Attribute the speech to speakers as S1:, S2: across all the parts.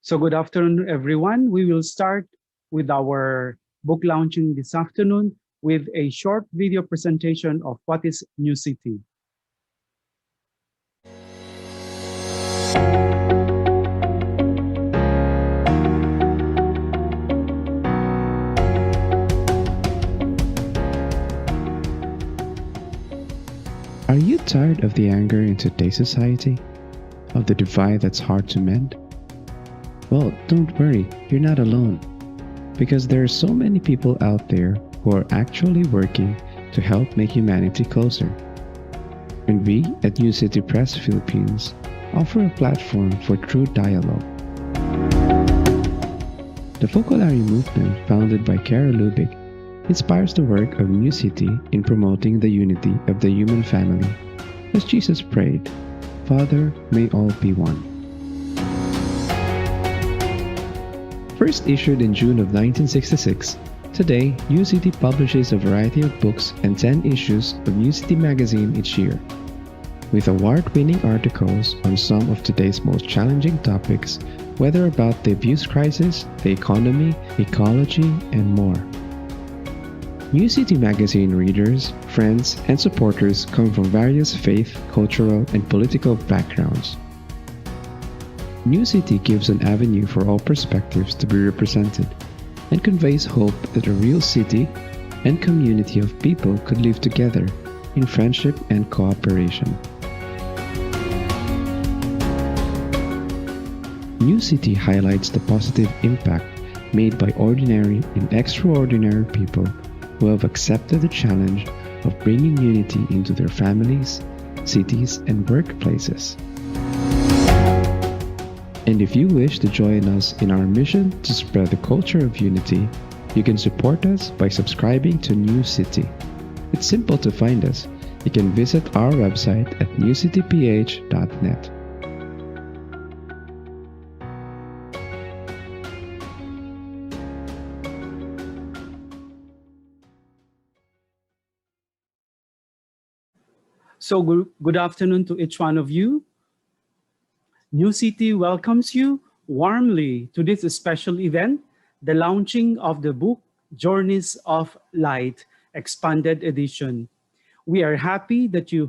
S1: So good afternoon, everyone. We will start with our book launching this afternoon with a short video presentation of what is New City.
S2: Are you tired of the anger in today's society? Of the divide that's hard to mend? Well, don't worry, you're not alone. Because there are so many people out there who are actually working to help make humanity closer. And we at New City Press Philippines offer a platform for true dialogue. The Focolari movement, founded by Kara Lubig, inspires the work of New City in promoting the unity of the human family. As Jesus prayed, Father, may all be one. First issued in June of 1966, today New City publishes a variety of books and 10 issues of New City magazine each year, with award-winning articles on some of today's most challenging topics, whether about the abuse crisis, the economy, ecology, and more. New City magazine readers, friends, and supporters come from various faith, cultural, and political backgrounds. New City gives an avenue for all perspectives to be represented and conveys hope that a real city and community of people could live together in friendship and cooperation. New City highlights the positive impact made by ordinary and extraordinary people who have accepted the challenge of bringing unity into their families, cities, and workplaces. And if you wish to join us in our mission to spread the culture of unity, you can support us by subscribing to New City. It's simple to find us. You can visit our website at newcityph.net.
S1: So good afternoon to each one of you. New City welcomes you warmly to this special event, the launching of the book Journeys of Light, Expanded Edition. We are happy that you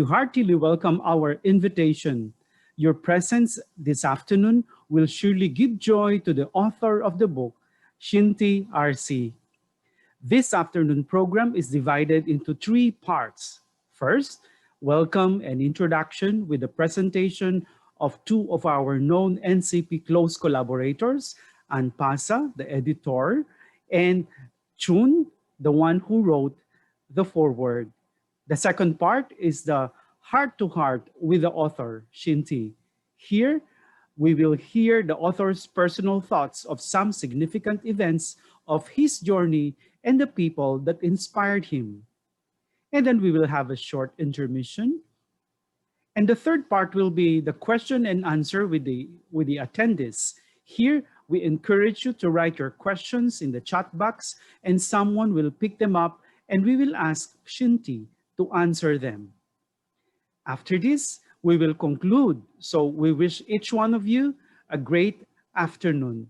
S1: heartily welcome our invitation. Your presence this afternoon will surely give joy to the author of the book, Shinty RC. This afternoon program is divided into 3 parts. First, welcome and introduction with the presentation of 2 of our known NCP close collaborators, Anpasa, the editor, and Chun, the one who wrote the foreword. The second part is the heart-to-heart with the author, Shinty. Here, we will hear the author's personal thoughts of some significant events of his journey and the people that inspired him. And then we will have a short intermission. And the third part will be the question and answer with the attendees. Here, we encourage you to write your questions in the chat box and someone will pick them up and we will ask Shinty to answer them. After this, we will conclude. So we wish each one of you a great afternoon.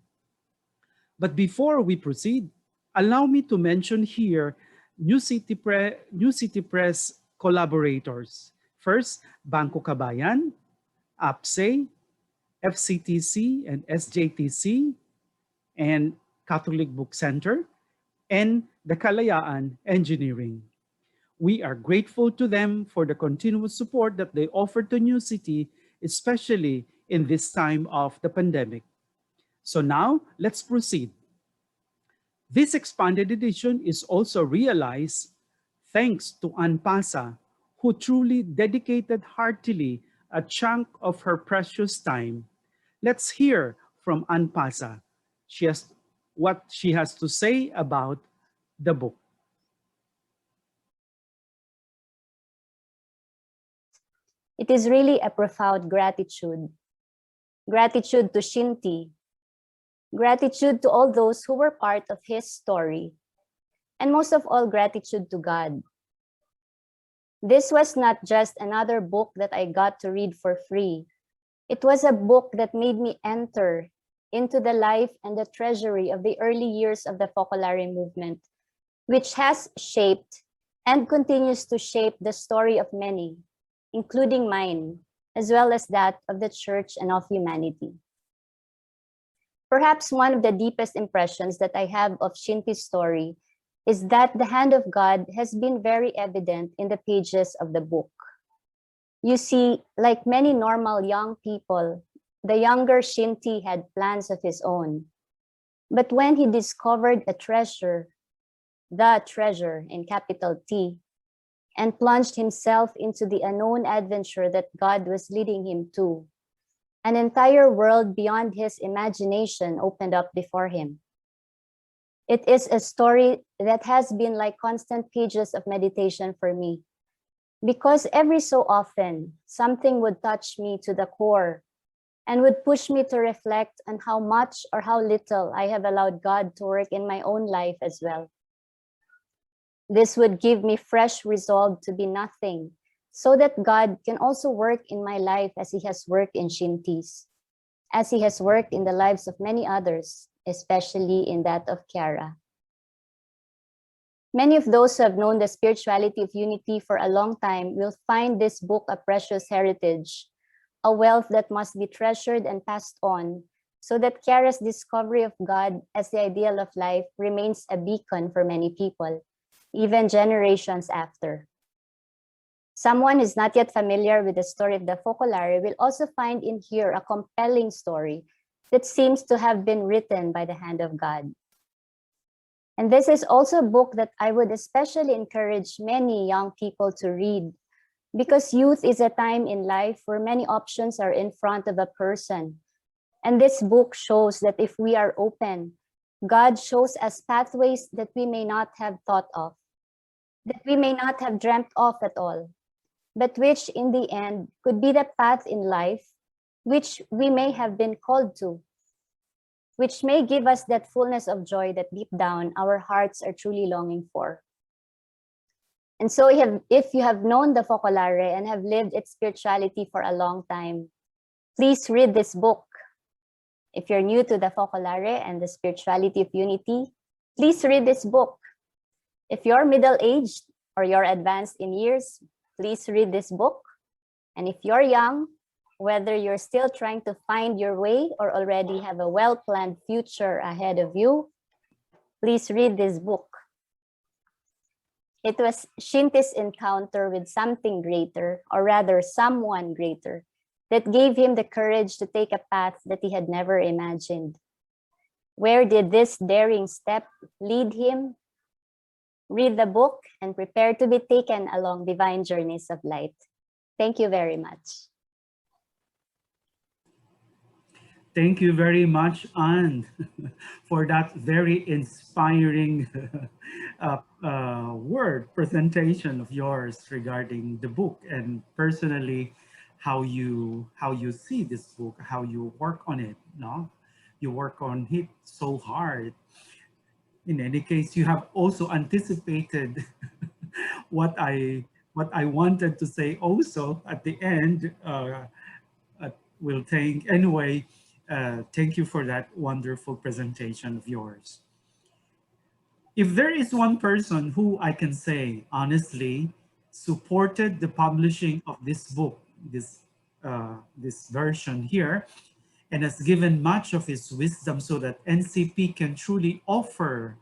S1: But before we proceed, allow me to mention here New City Press collaborators. First, Bangko Kabayan, APSE, FCTC and SJTC, and Catholic Book Center, and the Kalayaan Engineering. We are grateful to them for the continuous support that they offer to New City, especially in this time of the pandemic. So now, let's proceed. This expanded edition is also realized thanks to Anpasa, who truly dedicated heartily a chunk of her precious time. Let's hear from Anpasa. What she has to say about the book.
S3: It is really a profound gratitude. Gratitude to Shinty. Gratitude to all those who were part of his story. And most of all, gratitude to God. This was not just another book that I got to read for free. It was a book that made me enter into the life and the treasury of the early years of the Focolare movement, which has shaped and continues to shape the story of many, including mine, as well as that of the Church and of humanity. Perhaps one of the deepest impressions that I have of Shinti's story is that the hand of God has been very evident in the pages of the book. You see, like many normal young people, the younger Shinti had plans of his own. But when he discovered a treasure, the treasure in capital T, and plunged himself into the unknown adventure that God was leading him to, an entire world beyond his imagination opened up before him. It is a story that has been like constant pages of meditation for me, because every so often, something would touch me to the core and would push me to reflect on how much or how little I have allowed God to work in my own life as well. This would give me fresh resolve to be nothing, so that God can also work in my life as he has worked in Shinti's, as he has worked in the lives of many others, especially in that of Kiara. Many of those who have known the spirituality of unity for a long time will find this book a precious heritage, a wealth that must be treasured and passed on, so that Kiara's discovery of God as the ideal of life remains a beacon for many people, even generations after. Someone who is not yet familiar with the story of the Focolare will also find in here a compelling story that seems to have been written by the hand of God. And this is also a book that I would especially encourage many young people to read, because youth is a time in life where many options are in front of a person. And this book shows that if we are open, God shows us pathways that we may not have thought of, that we may not have dreamt of at all, but which in the end could be the path in life which we may have been called to, which may give us that fullness of joy that deep down our hearts are truly longing for. And so if you have known the Focolare and have lived its spirituality for a long time, please read this book. If you're new to the Focolare and the spirituality of unity, please read this book. If you're middle-aged or you're advanced in years, please read this book. And if you're young, whether you're still trying to find your way or already have a well-planned future ahead of you, please read this book. It was Shinti's encounter with something greater, or rather someone greater, that gave him the courage to take a path that he had never imagined. Where did this daring step lead him? Read the book and prepare to be taken along divine journeys of light. Thank you very much.
S1: Thank you very much, Anne, for that very inspiring word presentation of yours regarding the book, and personally how you see this book, how you work on it. No, you work on it so hard. In any case, you have also anticipated what I wanted to say also at the end. Will thank anyway. Thank you for that wonderful presentation of yours. If there is one person who I can say honestly supported the publishing of this book, this version here, and has given much of his wisdom so that NCP can truly offer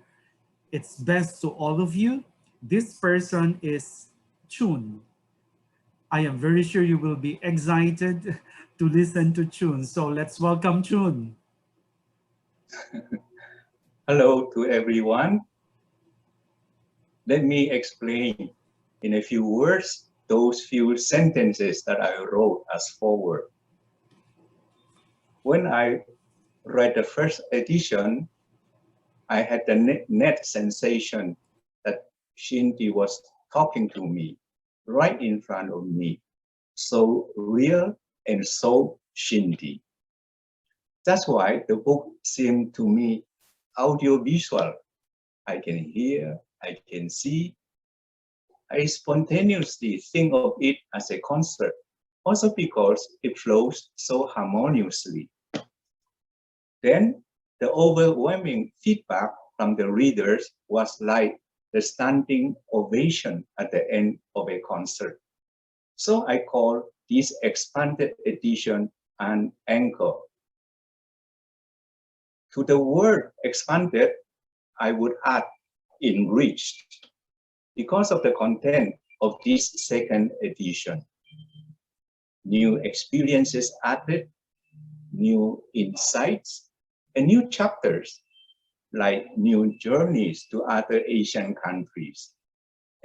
S1: its best to all of you, this person is Chun. I am very sure you will be excited to listen to Chun. So let's welcome Chun.
S4: Hello to everyone. Let me explain in a few words those few sentences that I wrote as foreword. When I read the first edition, I had the net sensation that Shinti was talking to me right in front of me, so real and so Shinti. That's why the book seemed to me audiovisual. I can hear, I can see. I spontaneously think of it as a concert, also because it flows so harmoniously. Then the overwhelming feedback from the readers was like the standing ovation at the end of a concert. So I call this expanded edition an anchor. To the word expanded, I would add enriched because of the content of this second edition. New experiences added, new insights, and new chapters, like new journeys to other Asian countries,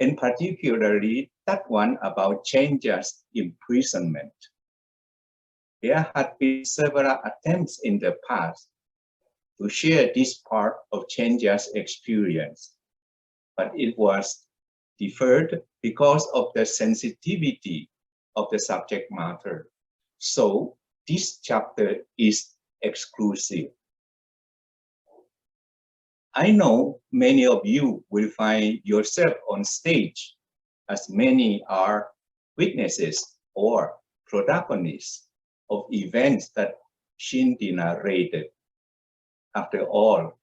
S4: and particularly that one about Chenja's imprisonment. There had been several attempts in the past to share this part of Chenja's experience, but it was deferred because of the sensitivity of the subject matter. So this chapter is exclusive. I know many of you will find yourself on stage, as many are witnesses or protagonists of events that Shinty narrated. After all,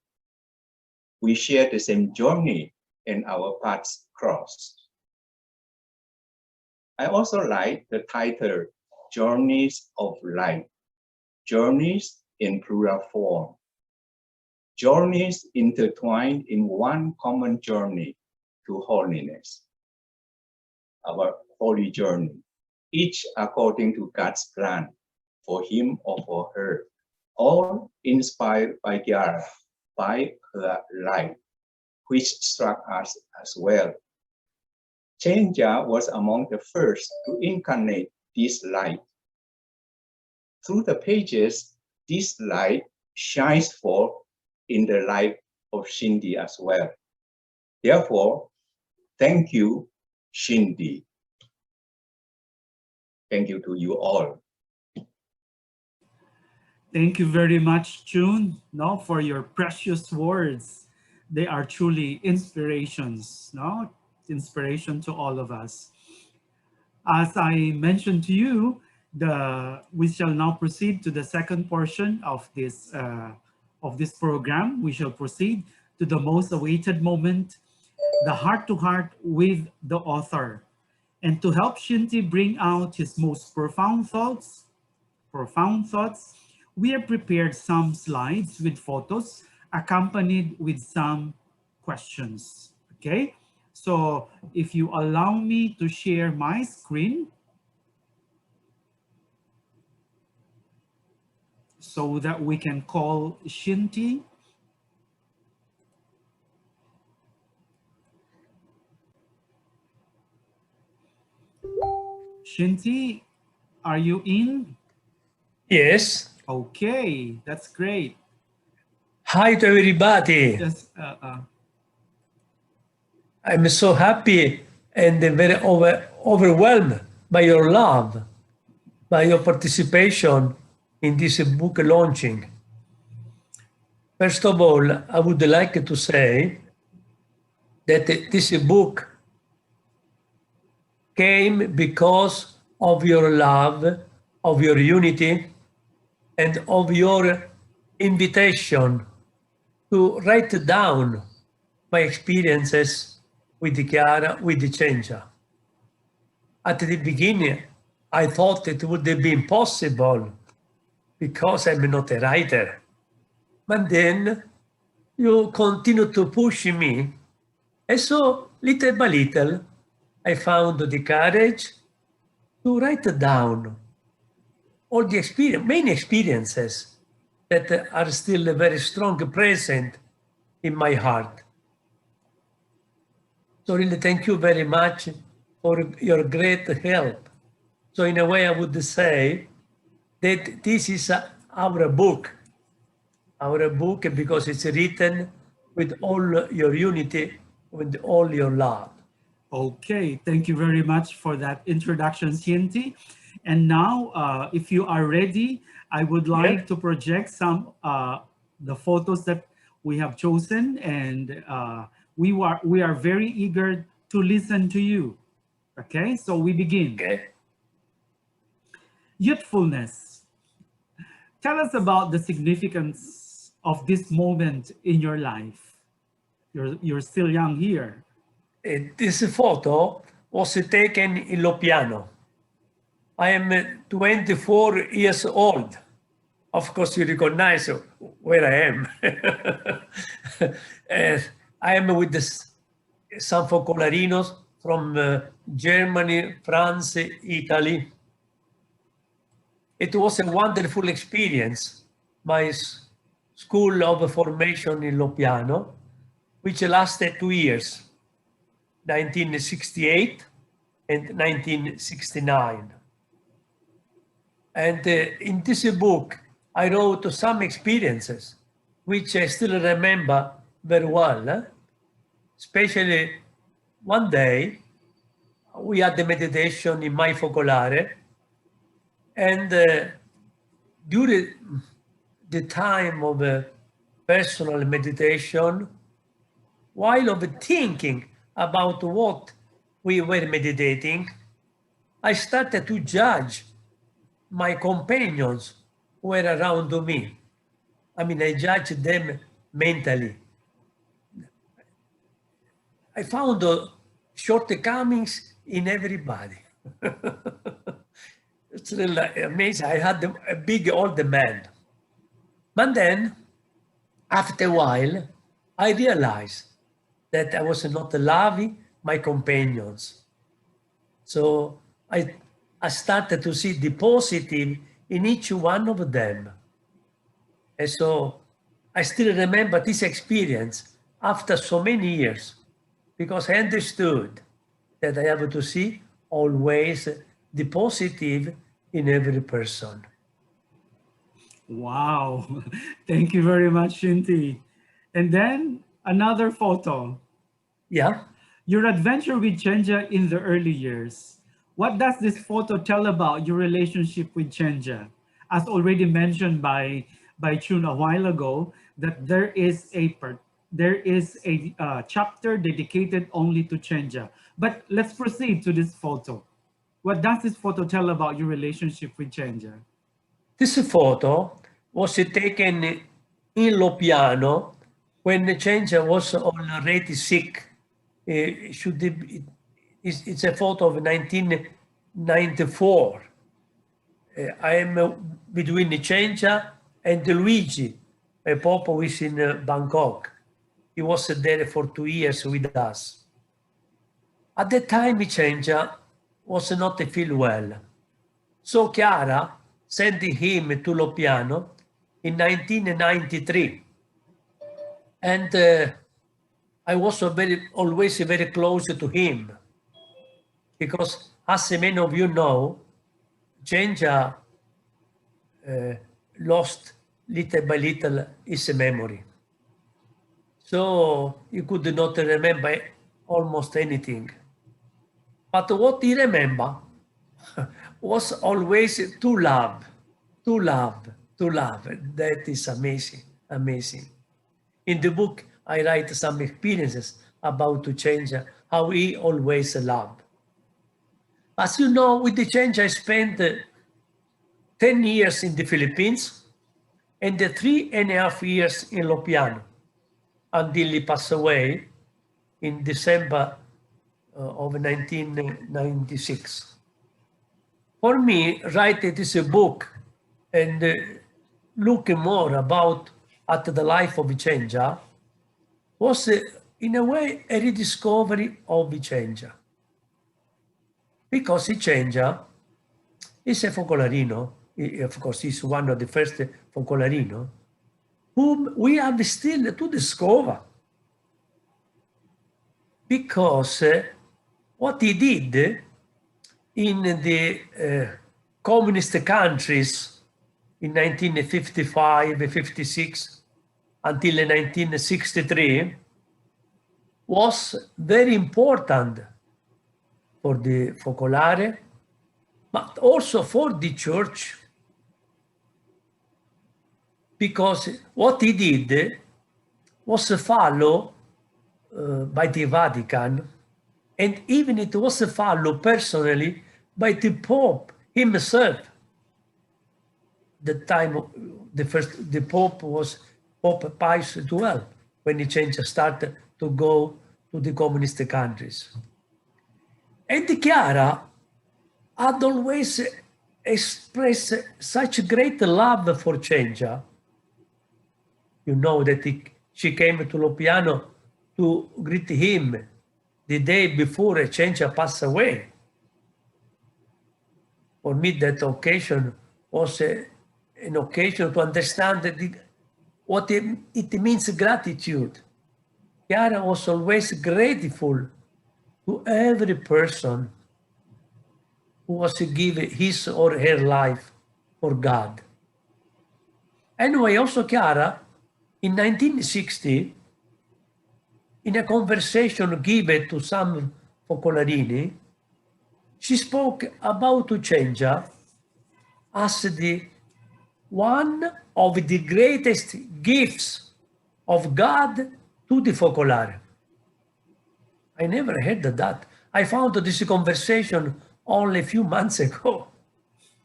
S4: we share the same journey and our paths crossed. I also like the title, Journeys of Life, journeys in plural form. Journeys intertwined in one common journey to holiness. Our holy journey, each according to God's plan for him or for her, all inspired by Gyara, by her life, which struck us as well. Chenja was among the first to incarnate this light. Through the pages, this light shines forth in the life of Shinty as well. Therefore, thank you, Shinty. Thank you to you all.
S1: Thank you very much, June, no, for your precious words. They are truly inspirations, no? Inspiration to all of us. As I mentioned to you, we shall now proceed to the second portion of this program. We shall proceed to the most awaited moment, the heart-to-heart with the author. And to help Shinty bring out his most profound thoughts, we have prepared some slides with photos accompanied with some questions, okay? So if you allow me to share my screen so that we can call Shinty. Shinty, are you in?
S5: Yes.
S1: Okay, that's great.
S5: Hi to everybody.
S1: Yes,
S5: I'm so happy and very overwhelmed by your love, by your participation in this book launching. First of all, I would like to say that this book came because of your love, of your unity, and of your invitation to write down my experiences with the Gyara, with the Chenja. At the beginning, I thought it would be impossible because I'm not a writer. But then you continue to push me. And so little by little, I found the courage to write down all the main experiences that are still very strong present in my heart. So really thank you very much for your great help. So in a way, I would say that this is our book because it's written with all your unity, with all your love.
S1: okay, thank you very much for that introduction, Shinty. And now, if you are ready, I would like to project some the photos that we have chosen, and we are very eager to listen to you. Okay, so we begin.
S5: Okay.
S1: Youthfulness. Tell us about the significance of this moment in your life? You're still young here.
S5: This photo was taken in Loppiano. I am 24 years old. Of course, you recognize where I am. I am with some focolarinos from Germany, France, Italy. It was a wonderful experience, my school of formation in Loppiano, which lasted 2 years, 1968 and 1969. And in this book, I wrote some experiences, which I still remember very well. Especially one day, we had the meditation in my focolare, and during the time of personal meditation, while of thinking about what we were meditating, I started to judge my companions who were around me. I mean, I judged them mentally. I found shortcomings in everybody. It's really amazing. I had a big old man. But then, after a while, I realized that I was not loving my companions. So I started to see the positive in each one of them. And so I still remember this experience after so many years, because I understood that I have to see always the positive in every person.
S1: Wow. Thank you very much, Shinty. And then another photo.
S5: Yeah.
S1: Your adventure with Chenja in the early years. What does this photo tell about your relationship with Chenja? As already mentioned by Chun a while ago, that there is a chapter dedicated only to Chenja. But let's proceed to this photo. What does this photo tell about your relationship with Chenja?
S5: This photo was taken in Loppiano when Chenja was already sick. It's a photo of 1994. I am between Chenja and Luigi, a Pope who is in Bangkok. He was there for 2 years with us. At the time, Chenja was not feel well. So Chiara sent him to Loppiano in 1993. And I was always very close to him, because as many of you know, Chenja lost little by little his memory. So he could not remember almost anything. But what he remembered was always to love, to love, to love. That is amazing, amazing. In the book, I write some experiences about Chenja, how he always loved. As you know, with the Chenja, I spent 10 years in the Philippines and 3.5 years in Loppiano until he passed away in December of 1996. For me, writing this book and looking more at the life of Chenja was, in a way, a rediscovery of Chenja. Because Chenja is a focolarino, of course, he's one of the first focolarino, whom we have still to discover. Because what he did in the communist countries in 1955, 56, until 1963 was very important for the Focolare, but also for the church. Because what he did was followed by the Vatican, and even it was followed personally by the Pope himself. The time the Pope was Pope Pius XII, when he started to go to the communist countries. And Chiara had always expressed such great love for Cengia. You know that she came to Loppiano to greet him the day before Cengia passed away. For me, that occasion was an occasion to understand what it means gratitude. Chiara was always grateful to every person who was to give his or her life for God. Anyway, also Chiara, in 1960, in a conversation given to some Focolarini, she spoke about Cengia as the one of the greatest gifts of God to the Focolare. I never heard that. I found this conversation only a few months ago.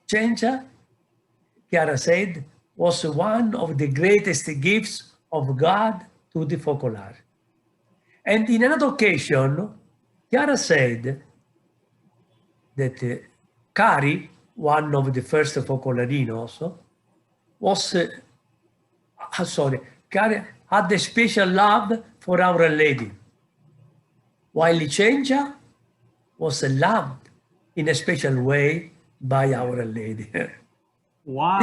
S5: Cengia, Chiara said, was one of the greatest gifts of God to the Focolare. And in another occasion, Chiara said that Cari, one of the first Focolarinos, Cari had a special love for Our Lady, while Cengia was loved in a special way by Our Lady.
S1: Wow.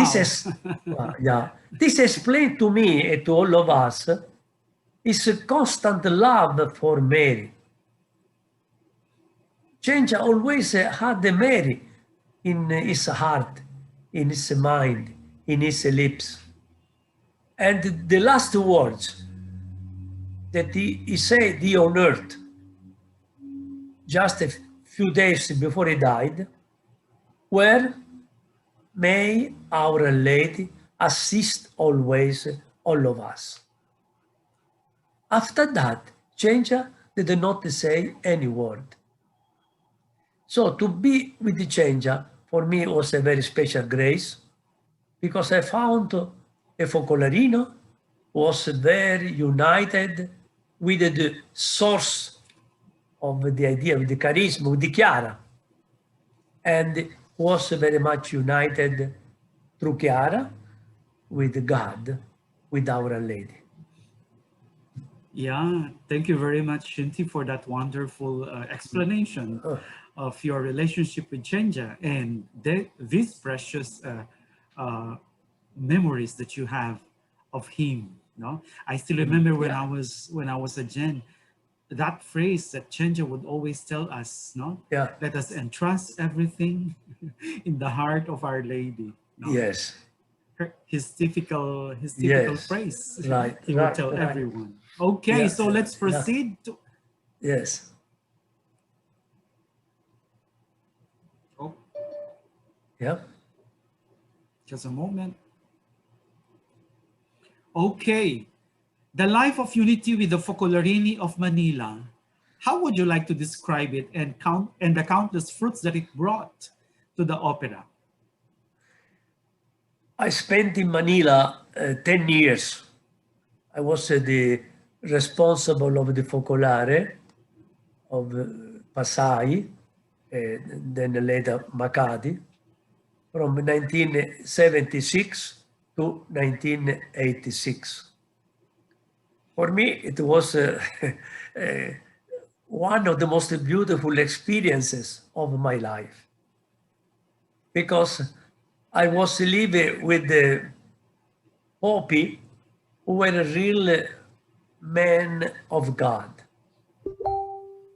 S5: This explained to me and to all of us his constant love for Mary. Cengia always had Mary in his heart, in his mind, in his lips. And the last words that he said here on earth, just a few days before he died, were, "May Our Lady assist always all of us." After that, Cengia did not say any word. So to be with Cengia, for me, was a very special grace, because I found a Focolarino was very united with the source of the idea, with the charisma, with the Chiara, and was very much united through Chiara with God, with Our Lady.
S1: Yeah, thank you very much, Shinty, for that wonderful explanation of your relationship with Cengia and these precious memories that you have of him. No, I still remember when I was a Gen, that phrase that Cengia would always tell us, no, let us entrust everything in the heart of Our Lady. No?
S5: Yes.
S1: His typical phrase.
S5: Right.
S1: He would tell everyone. Okay, so let's proceed to.
S5: Yes.
S1: Oh,
S5: Yeah.
S1: just a moment. Okay, the life of unity with the Focolarini of Manila. How would you like to describe it and the countless fruits that it brought to the opera?
S5: I spent in Manila 10 years. I was the responsible of the Focolare of Pasai, then later Makati, from 1976 to 1986. For me, it was one of the most beautiful experiences of my life, because I was living with the Popi, who were a real man of God.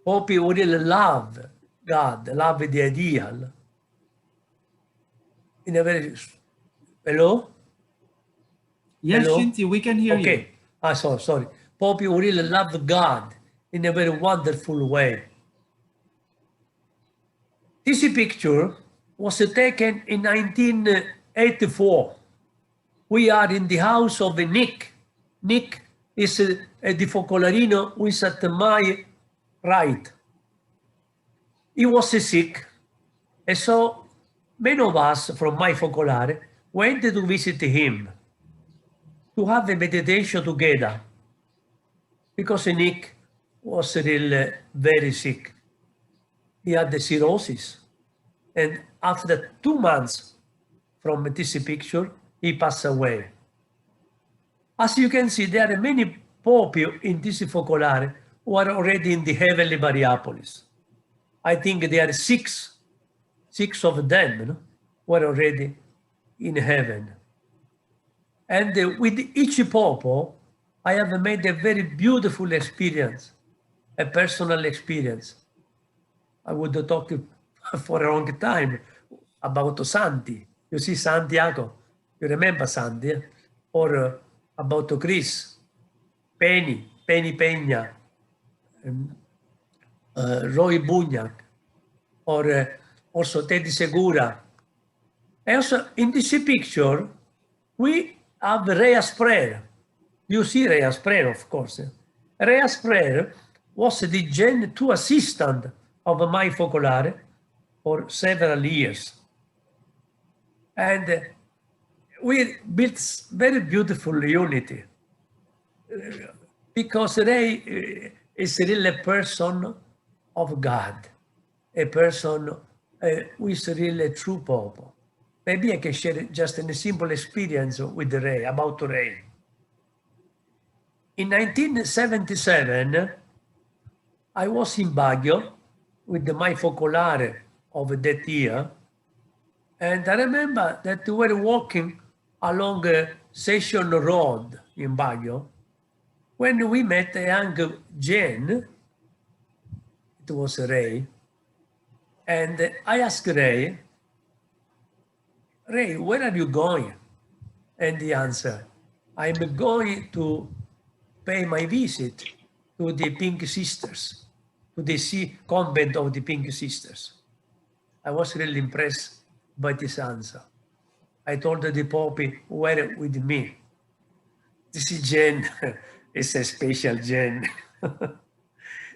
S5: Popi who really loved God, loved the ideal. In a very, hello?
S1: Yes,
S5: Hello?
S1: Shinty, we can hear you.
S5: Okay, sorry. Popi who really loved God in a very wonderful way. This picture was taken in 1984. We are in the house of Nick. Nick is the Focolarino who is at my right. He was sick, and so many of us from my Focolare went to visit him to have a meditation together because Nick was really very sick. He had the cirrhosis. And after 2 months from this picture, he passed away. As you can see, there are many popes in this focolare who are already in the heavenly Mariapolis. I think there are six of them, no, who are already in heaven. And with each pope, I have made a very beautiful experience, a personal experience. I would talk for a long time about Santi. You see Santiago, you remember Santi? Or about Chris, Penny Peña, Roy Bunyak, or also Teddy Segura. And also in this picture, we have Rhea's prayer. You see Rhea's prayer, of course. Rhea's prayer was the Gen 2 assistant of my focolare for several years. And we built very beautiful unity because Rhea is really a person of God, a person who is really a true pope. Maybe I can share just a simple experience with Rhea, about Rhea. In 1977, I was in Baguio with my focolare of that year, and I remember that we were walking along Session Road in Baguio when we met a young Jane. It was Rhea, and I asked Rhea, where are you going? And the answer, I'm going to pay my visit to the Pink Sisters, to the convent of the Pink Sisters. I was really impressed by this answer. I told the Pope, were with me. This is Jane, it's a special Jane.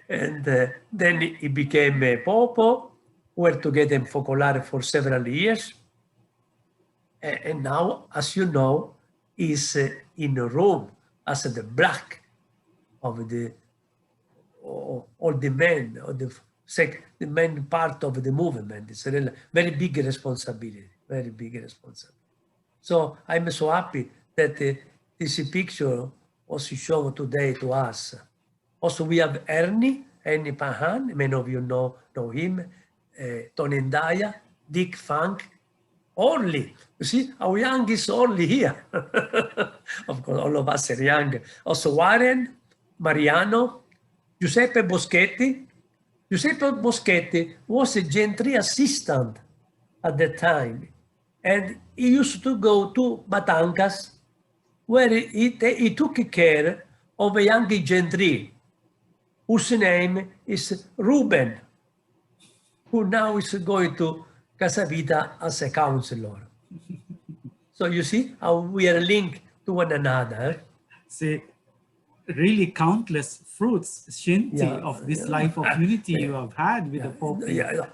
S5: And then he became a Pope, we were together in Focolare for several years. And now, as you know, he's in Rome as the black of the all the men, or the main part of the movement. It's a really, very big responsibility, very big responsibility. So I'm so happy that this picture was shown today to us. Also, we have Ernie Pahan, many of you know him, Tony Ndaya, Dick Funk, Orly. You see, our young is Orly here. Of course, all of us are young. Also Warren, Mariano, Giuseppe Boschetti. Giuseppe Boschetti was a Gen 3 assistant at the time. And he used to go to Batangas, where he took care of a young Gen 3, whose name is Ruben, who now is going to Casa Vita as a counselor. So you see how we are linked to one another.
S1: See, really countless fruits, Shinti, of this life of unity you have had with the Pope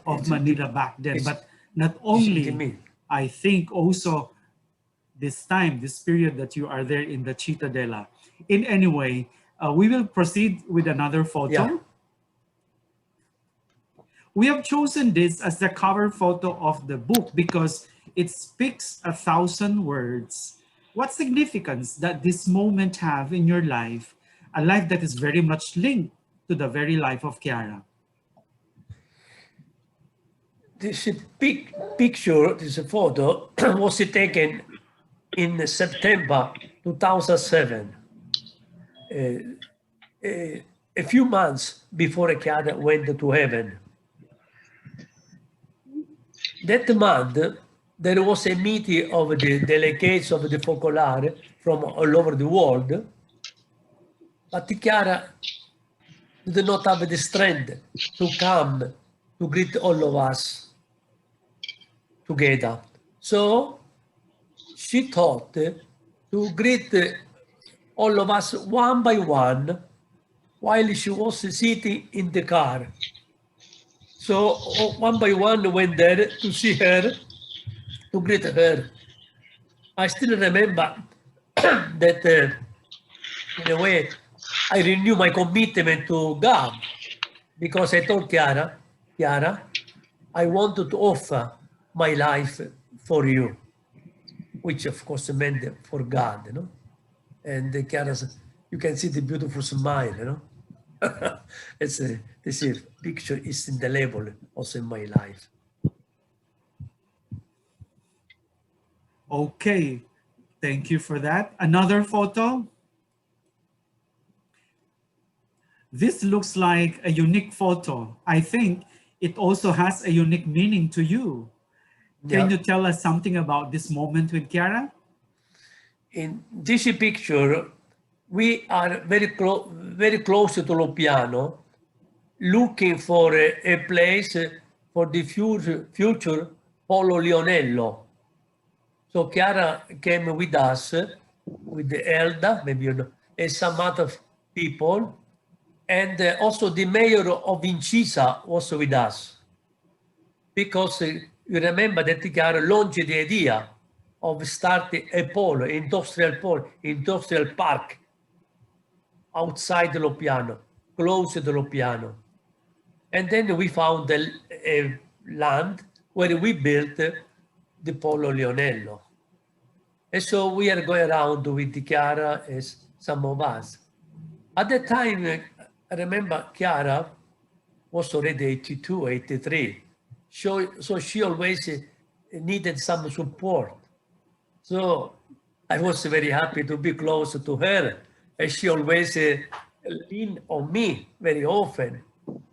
S1: of Manila back then. But not only, I think also this time, this period that you are there in the Cittadella. In any way, we will proceed with another photo.
S5: Yeah.
S1: We have chosen this as the cover photo of the book because it speaks 1,000 words. What significance does this moment have in your life, a life that is very much linked to the very life of Chiara?
S5: This picture, this photo, was taken in September 2007, a few months before Chiara went to heaven. That month, there was a meeting of the delegates of the Focolare from all over the world, but Chiara did not have the strength to come to greet all of us together. So she thought to greet all of us one by one while she was sitting in the car. So one by one went there to see her, to greet her. I still remember that in a way I renew my commitment to God, because I told Chiara, I wanted to offer my life for you, which of course meant for God, you know. And Chiara, you can see the beautiful smile, you know. This picture is indelible also in my life.
S1: Okay, thank you for that. Another photo. This looks like a unique photo. I think it also has a unique meaning to you. Can you tell us something about this moment with Chiara?
S5: In this picture, we are very close to Loppiano, looking for a place for the future Polo Lionello. So Chiara came with us, with Elda, maybe you know, and some other people, and also the mayor of Incisa was with us, because you remember that Chiara launched the idea of starting a polo, industrial park outside Loppiano, close to Loppiano. And then we found a land where we built the Polo Lionello. And so we are going around with Chiara as some of us. At the time, I remember Chiara was already 82, 83. So she always needed some support. So I was very happy to be close to her. And she always leaned on me very often,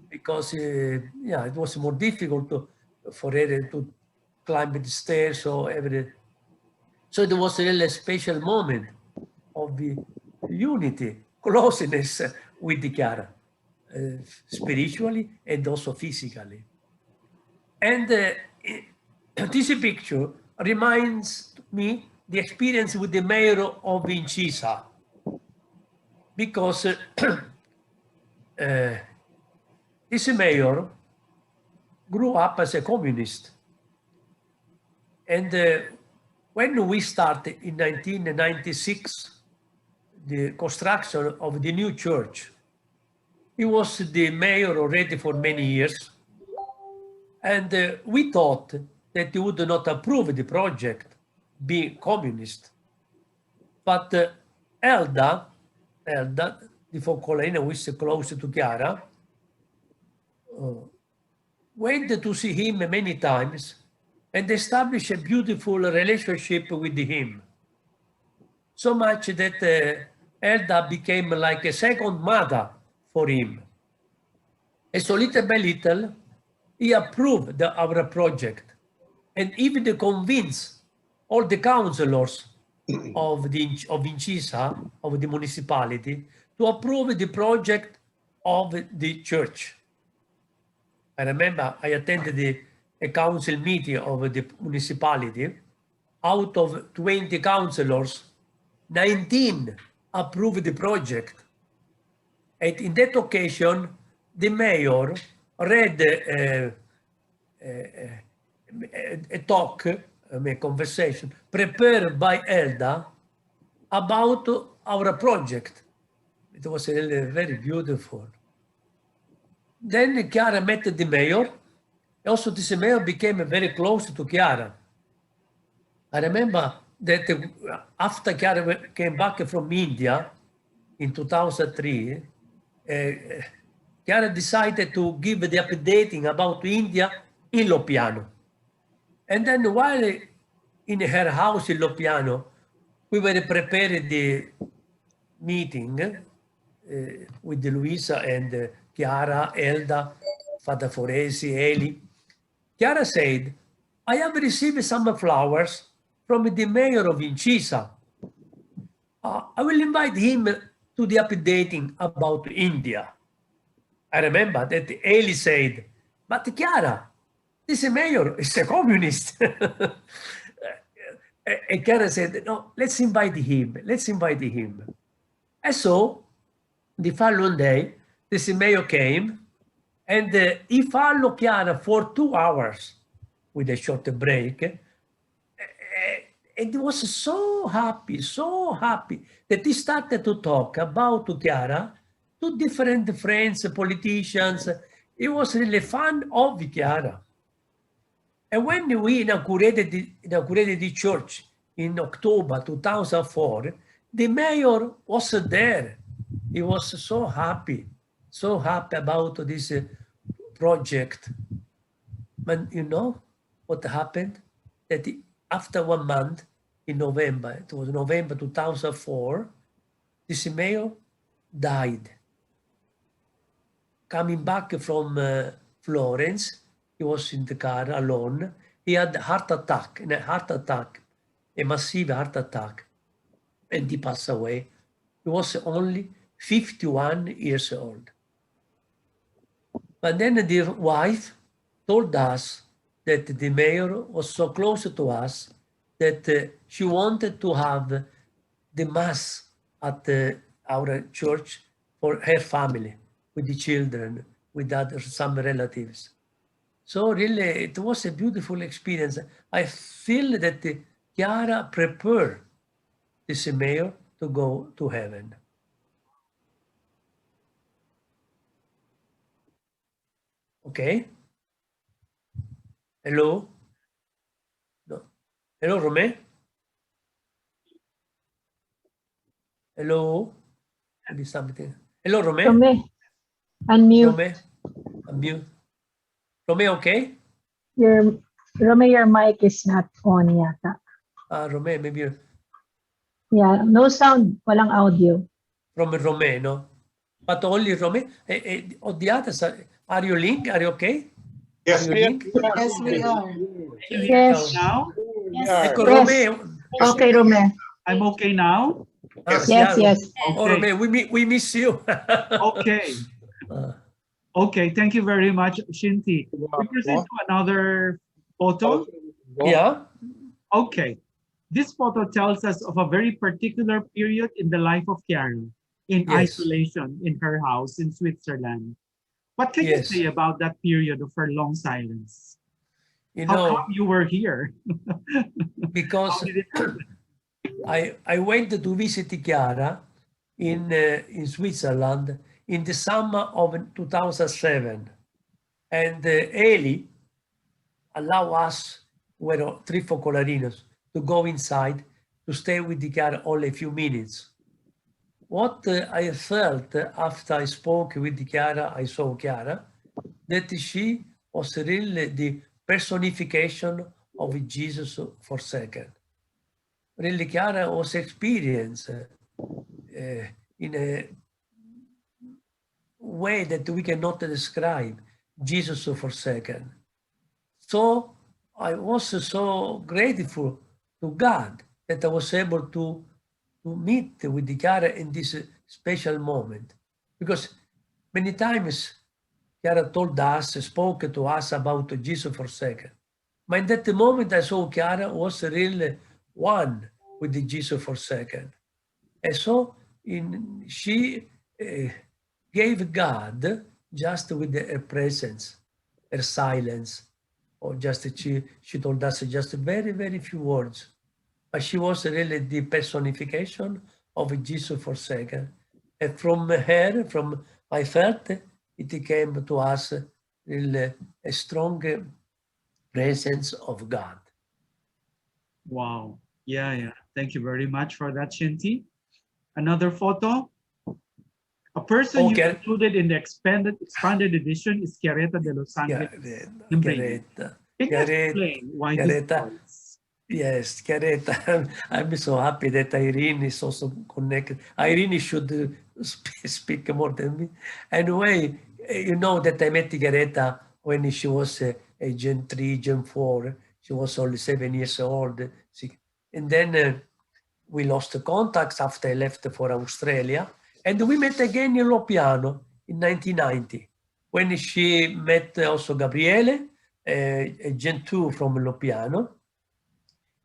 S5: because yeah, it was more difficult for her to climb the stairs or everything. So it was a really special moment of the unity, closeness with the Chiara, spiritually and also physically. And this picture reminds me the experience with the mayor of Incisa, because this mayor grew up as a communist. And when we started in 1996, the construction of the new church, he was the mayor already for many years. And we thought that he would not approve the project, being communist. But Elda, the Focolaina, who is close to Chiara, went to see him many times and established a beautiful relationship with him. So much that Elda became like a second mother for him. And so little by little, he approved our project, and even convinced all the councillors of Incisa, of the municipality, to approve the project of the church. I remember I attended a council meeting of the municipality. Out of 20 councillors, 19 approved the project. And in that occasion, the mayor read a talk, a conversation prepared by Elda about our project. It was really very beautiful. Then Chiara met the mayor. Also, this mayor became very close to Chiara. I remember that after Chiara came back from India in 2003, Chiara decided to give the updating about India in Loppiano. And then while in her house in Loppiano, we were preparing the meeting with Luisa and Chiara, Elda, Father Foresi, Eli. Chiara said, I have received some flowers from the mayor of Incisa. I will invite him to the updating about India. I remember that Eli said, but Chiara, this mayor is a communist. And Chiara said, no, let's invite him. And so the following day, this mayor came, and he followed Chiara for 2 hours with a short break. and he was so happy that he started to talk about Chiara to different friends, politicians. It was really fun of Chiara. And when we inaugurated the church in October 2004, the mayor was there. He was so happy about this project. But you know what happened? That after 1 month, in November, it was November 2004, this mayor died. Coming back from Florence, he was in the car alone. He had a heart attack, a massive heart attack, and he passed away. He was only 51 years old. But then the wife told us that the mayor was so close to us that she wanted to have the mass at our church for her family, with the children, with some relatives. So really, it was a beautiful experience. I feel that Chiara prepared this mayor to go to heaven. Okay? Hello? No. Hello, Romé? Hello? Maybe something. Hello, Romé?
S6: Rome, unmute.
S5: Romé? Unmute. Romé, okay?
S6: Your mic is not on yata.
S5: Romé, maybe you're
S6: Yeah, no sound, walang audio.
S5: from Romé, no? But only Romé. On the others, are you Link? Are you okay?
S7: Yes,
S5: Are you Link?
S8: Yes, we are.
S6: Yes,
S1: Now,
S5: Ecco,
S6: Yes.
S5: Romé.
S6: okay, Rome.
S1: I'm okay now.
S6: Yes, yes.
S5: Oh,
S1: Okay.
S5: Romé, we miss you.
S1: Okay.
S5: Uh,
S1: Okay, thank you very much, Shinti. We proceed to another photo.
S5: yeah.
S1: Okay. This photo tells us of a very particular period in the life of Chiara in
S5: Yes.
S1: isolation in her house in Switzerland. What can you
S5: Yes.
S1: say about that period of her long silence?
S5: You
S1: How
S5: know,
S1: come you were here?
S5: because
S1: How did it happen?
S5: I went to visit Chiara in Switzerland in the summer of 2007, and Eli allowed us, were 3 focolarinos, to go inside to stay with Chiara only a few minutes. What I felt after I spoke with Chiara, I saw Chiara, that she was really the personification of Jesus forsaken. Really, Chiara was experienced in a way that we cannot describe, Jesus forsaken. So I was so grateful to God that I was able to meet with Chiara in this special moment. Because many times Chiara told us, spoke to us about Jesus forsaken. But in that moment I saw Chiara was really one with the Jesus forsaken. And so she gave God just with her presence, her silence, or just she told us just very, very few words. But she was really the personification of Jesus forsaken. And from her, from I felt, it came to us really a strong presence of God.
S1: Wow. Yeah. Thank you very much for that, Shinti. Another photo. A person you
S5: Okay.
S1: included in the expanded edition is Chiaretta de los Angeles.
S5: Chiaretta.
S1: Can you explain why this
S5: Chiaretta.
S1: choice?
S5: Yes, Chiaretta. I'm so happy that Irene is also connected. Irene should speak more than me. Anyway, you know that I met Chiaretta when she was a Gen 3, Gen 4. She was only 7 years old. And then we lost contact after I left for Australia. And we met again in Lopiano in 1990, when she met also Gabriele, a Gen 2 from Lopiano.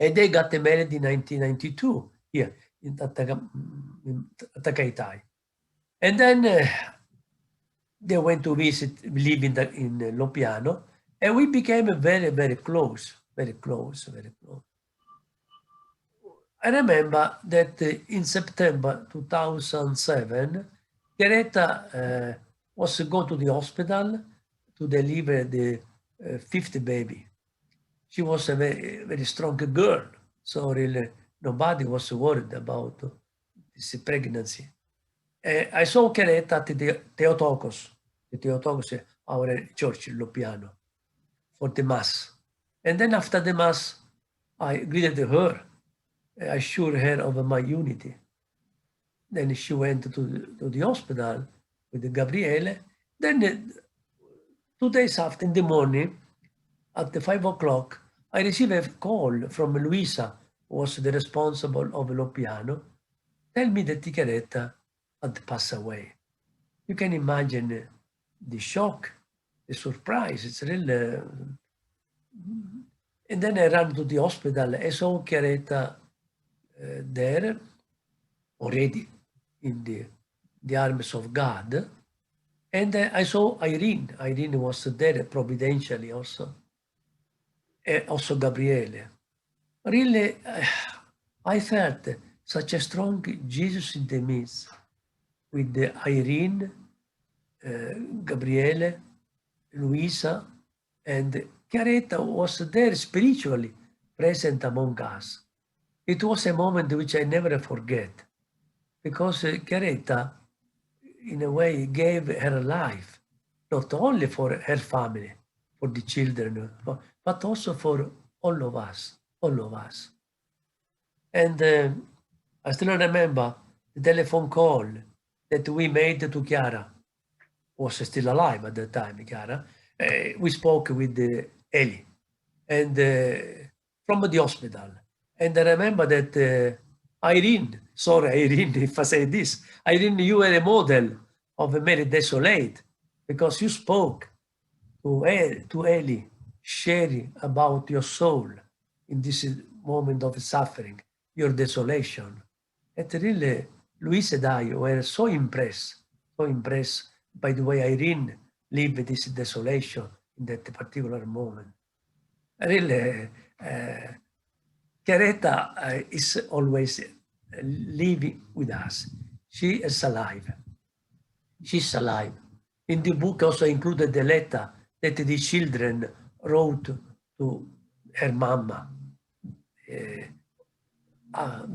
S5: And they got married in 1992 here in Takaitai. And then they went to live in Lopiano, and we became very, very close, very close, very close. I remember that in September 2007, Chiaretta was to go to the hospital to deliver the fifth baby. She was a very, very strong girl, so really nobody was worried about this pregnancy. I saw Chiaretta at the Theotokos. The Theotokos, our church in Loppiano, for the Mass. And then after the Mass, I greeted her. I assured her of my unity. Then she went to the hospital with Gabriele. Then 2 days after, in the morning, at 5 o'clock, I received a call from Luisa, who was the responsible of Loppiano, tell me that Chiaretta had passed away. You can imagine the shock, the surprise. It's really... And then I ran to the hospital. I saw Chiaretta there, already in the arms of God. And I saw Irene. Irene was there providentially also. Also Gabriele. Really, I felt such a strong Jesus in the midst with Irene, Gabriele, Luisa, and Chiaretta was there spiritually present among us. It was a moment which I never forget, because Chiaretta, in a way, gave her life, not only for her family, for the children, but also for all of us, And I still remember the telephone call that we made to Chiara, was still alive at the time, Chiara. We spoke with Eli, and from the hospital. And I remember that Irene, sorry, Irene, if I say this, Irene, you were a model of a Mary Desolate, because you spoke to Eli, sharing about your soul in this moment of suffering, your desolation. And really, Luis and I were so impressed by the way Irene lived this desolation in that particular moment. Really, Chiaretta is always living with us. She is alive. She's alive. In the book also included the letter that the children wrote to her mama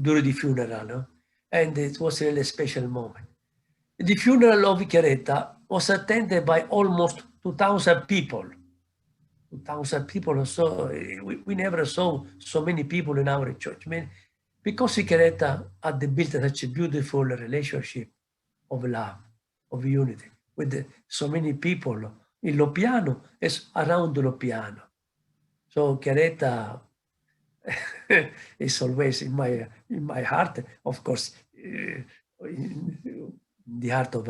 S5: during the funeral. No? And it was a really special moment. The funeral of Chiaretta was attended by almost 2,000 people. 2,000 people, so we never saw so many people in our church. I mean, because Chiaretta had built such a beautiful relationship of love, of unity, with so many people in Loppiano and around Loppiano. So Chiaretta is always in my heart, of course, in the heart of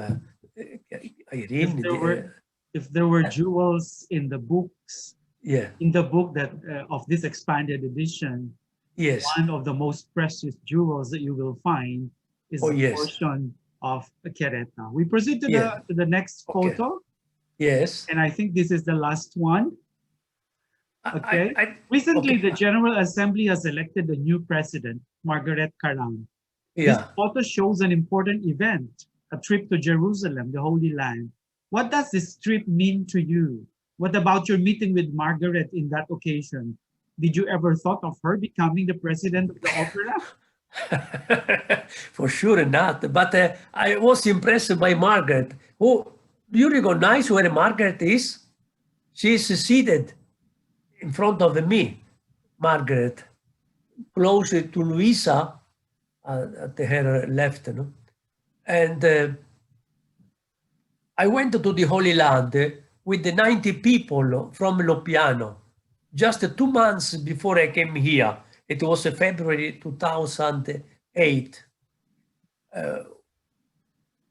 S5: Irene.
S1: If there were jewels in the books,
S5: yeah,
S1: in the book that of this expanded edition,
S5: yes,
S1: one of the most precious jewels that you will find is the portion of Chiaretta. We proceed to the next photo.
S5: Yes.
S1: And I think this is the last one. Okay. Recently, the General Assembly has elected a new president, Margaret Karam. This photo shows an important event, a trip to Jerusalem, the Holy Land. What does this trip mean to you? What about your meeting with Margaret in that occasion? Did you ever thought of her becoming the president of the opera?
S5: For sure not. But I was impressed by Margaret. Do you recognize where Margaret is? She is seated in front of me, Margaret, closer to Luisa at her left. No? And I went to the Holy Land with the 90 people from Loppiano, just 2 months before I came here. It was February 2008.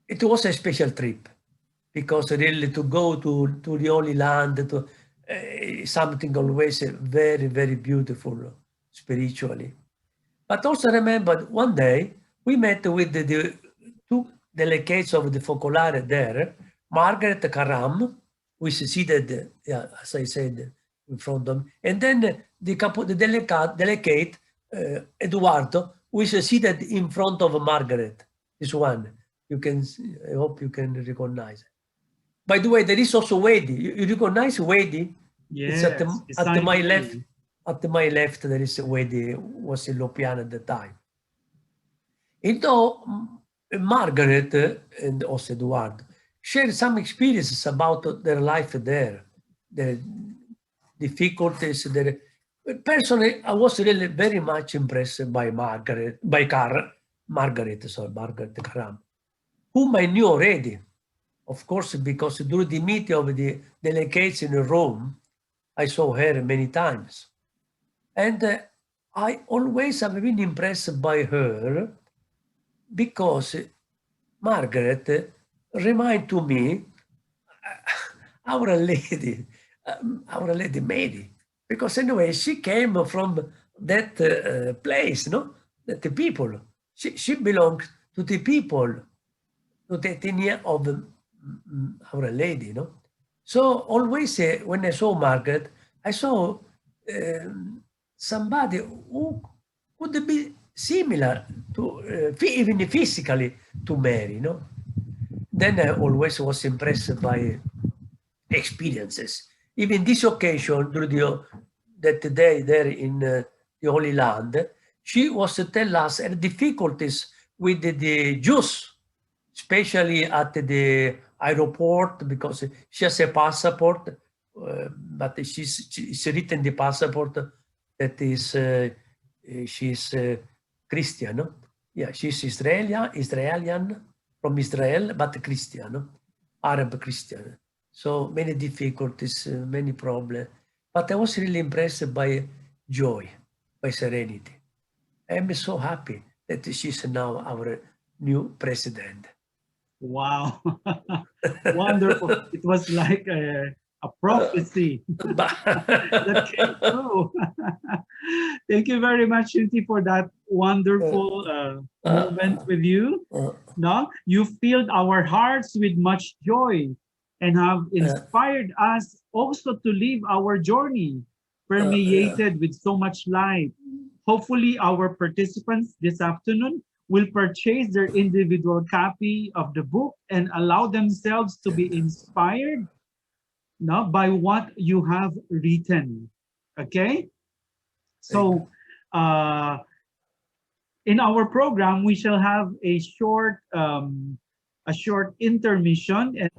S5: It was a special trip, because really to go to the Holy Land, something always very, very beautiful spiritually. But also remember, one day we met with the 2 delegates of the Focolare there, Margaret Karam, who is seated, as I said, in front of them, and then the delegate, Eduardo, who is seated in front of Margaret. This one, you can, I hope you can recognize. By the way, there is also Wadi. You recognize Wadi?
S1: Yes,
S5: It's at my
S1: beside
S5: left.
S1: me.
S5: At my left, there is Wadi, was in Lopian at the time. And though Margaret and also Eduardo shared some experiences about their life there, the difficulties. Personally, I was really very much impressed by Margaret Karam, whom I knew already. Of course, because during the meeting of the delegates in Rome, I saw her many times. And I always have been impressed by her because Margaret reminds to me Our Lady Mary. Because anyway, she came from that place, no? That the people. She belongs to the people, to the ethnia of Our Lady, no? So always when I saw Margaret, I saw somebody who could be similar to, even physically, to Mary, no? Then I always was impressed by experiences. Even this occasion, during that day there in the Holy Land, she was to tell us her difficulties with the Jews, especially at the airport, because she has a passport, but she's written the passport that is she's Christian. No? Yeah, she's Israelian from Israel, but Christian, no? Arab Christian. So many difficulties, many problems. But I was really impressed by joy, by serenity. I'm so happy that she's now our new president.
S1: Wow. Wonderful. It was like a prophecy that came true. Thank you very much, Shinti, for that wonderful moment with you. No, you filled our hearts with much joy and have inspired us also to live our journey permeated with so much light. Hopefully, our participants this afternoon will purchase their individual copy of the book and allow themselves to be inspired, no, by what you have written. Okay? So, in our program, we shall have a short intermission and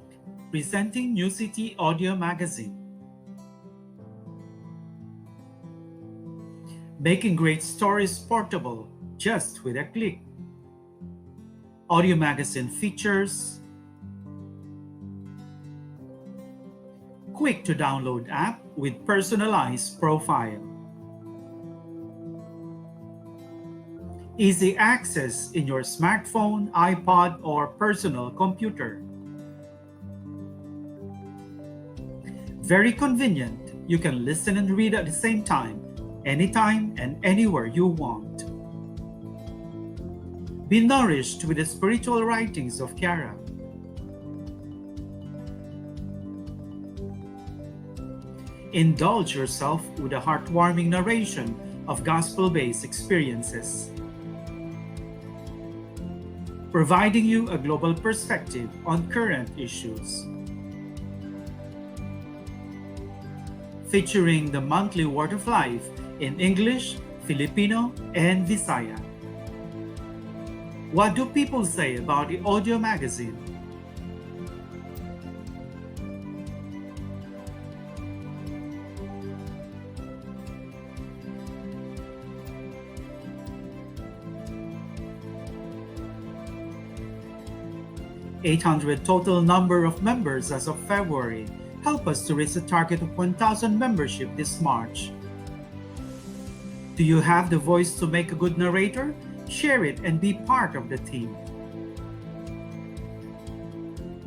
S1: presenting New City Audio Magazine. Making great stories portable just with a click. Audio Magazine features quick to download app with personalized profile. Easy access in your smartphone, iPod, or personal computer. Very convenient. You can listen and read at the same time, anytime and anywhere you want. Be nourished with the spiritual writings of Chiara. Indulge yourself with a heartwarming narration of gospel-based experiences, providing you a global perspective on current issues. Featuring the monthly Word of Life in English, Filipino, and Visaya. What do people say about the audio magazine? $800 total number of members as of February. Help us to reach a target of 1,000 membership this March. Do you have the voice to make a good narrator? Share it and be part of the team.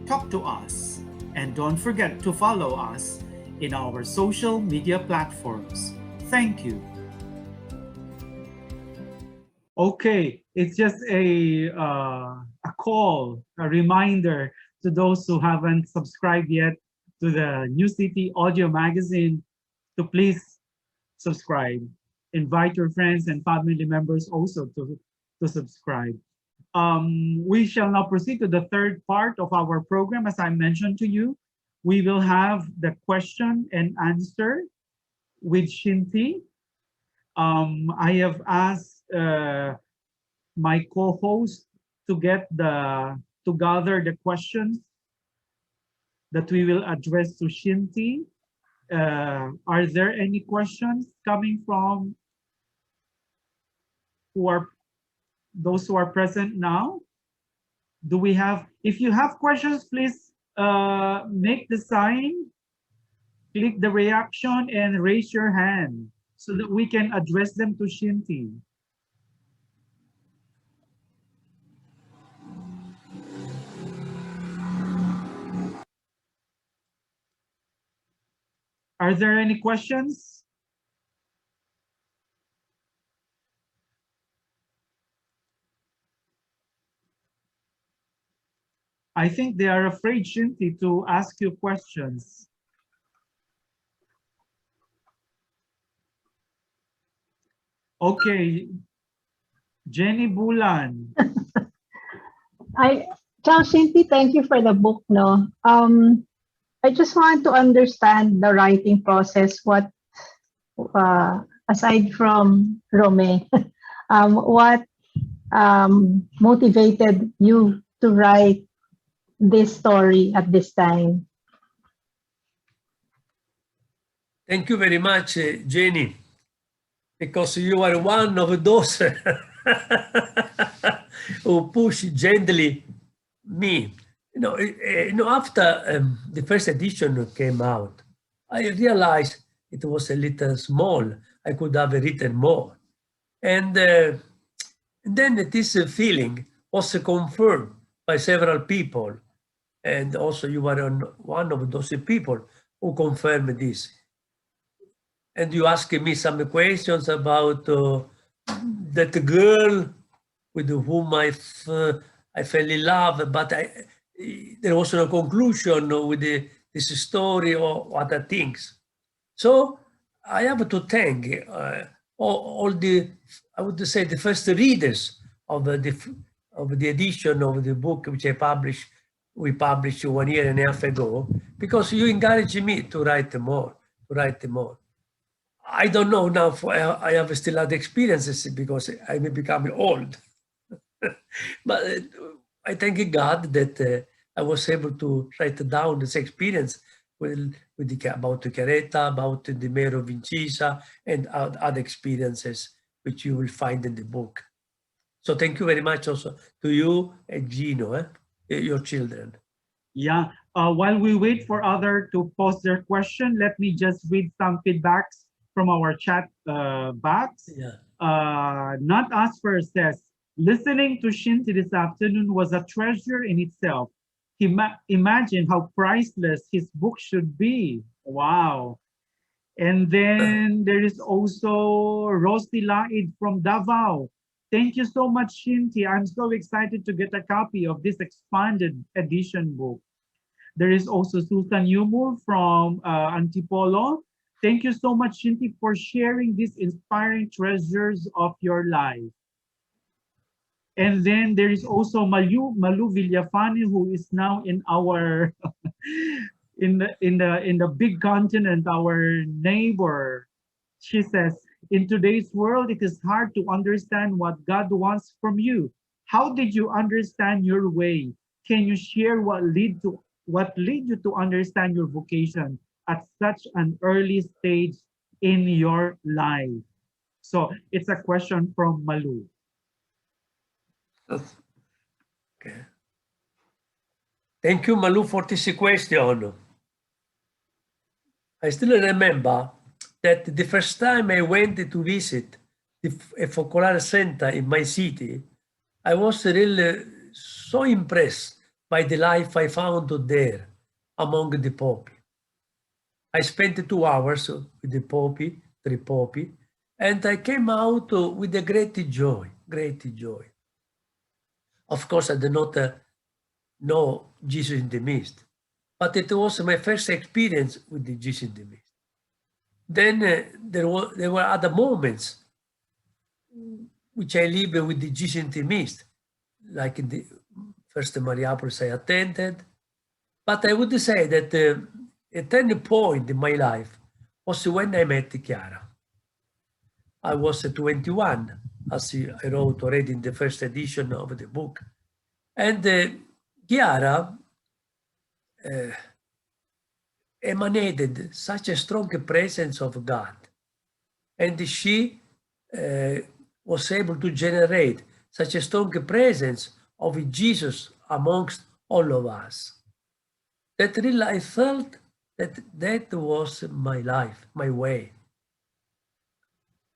S1: Talk to us and don't forget to follow us in our social media platforms. Thank you. Okay, it's just a call, a reminder to those who haven't subscribed yet to the New City Audio Magazine to please subscribe. Invite your friends and family members also to to subscribe. We shall now proceed to the third part of our program. As I mentioned to you, we will have the question and answer with Shinty. I have asked my co-host to gather the questions that we will address to Shinty. Are there any questions coming from those who are present now? Do we have, if you have questions, please make the sign, click the reaction and raise your hand so that we can address them to Shinty. Are there any questions? I think they are afraid, Shinty, to ask you questions. Okay, Jenny Bulan.
S6: Ciao, Shinty, thank you for the book, no? I just want to understand the writing process. What, aside from Rome, what motivated you to write this story at this time?
S5: Thank you very much, Jenny, because you are one of those who push gently me. After the first edition came out, I realized it was a little small. I could have written more. And then this feeling was confirmed by several people. And also you were one of those people who confirmed this. And you asked me some questions about that girl with whom I fell in love, but there was no conclusion with this story or other things. So I have to thank all the, I would say, the first readers of the edition of the book which we published 1.5 years ago, because you encouraged me to write more, I don't know now, I have still had experiences because I may become old. But I thank God that I was able to write down this experience about Chiaretta, about the mayor of Vincisa, and other experiences which you will find in the book. So thank you very much also to you and Gino, your children.
S1: Yeah, while we wait for others to post their question, let me just read some feedbacks from our chat box.
S5: Yeah.
S1: Not Us First says, listening to Shinty this afternoon was a treasure in itself. Imagine how priceless his book should be. Wow. And then there is also Rosti Laid from Davao. Thank you so much, Shinty. I'm so excited to get a copy of this expanded edition book. There is also Sultan Yumul from Antipolo. Thank you so much, Shinty, for sharing these inspiring treasures of your life. And then there is also Malu Villafani, who is now in our in the big continent, our neighbor. She says, in today's world, it is hard to understand what God wants from you. How did you understand your way? Can you share what led you to understand your vocation at such an early stage in your life? So it's a question from Malu.
S5: Okay. Thank you, Malu, for this question. I still remember that the first time I went to visit a Focolare Center in my city, I was really so impressed by the life I found there among the poppy. I spent 2 hours with the poppy, 3 poppy, and I came out with a great joy. Of course, I did not know Jesus in the Mist, but it was my first experience with the Jesus in the Mist. Then there were other moments which I live with the Jesus intimist, like in the first Mariapolis I attended. But I would say that a turning point in my life was when I met Chiara. I was 21, as I wrote already in the first edition of the book. And Chiara emanated such a strong presence of God. And she was able to generate such a strong presence of Jesus amongst all of us. That really I felt that that was my life, my way.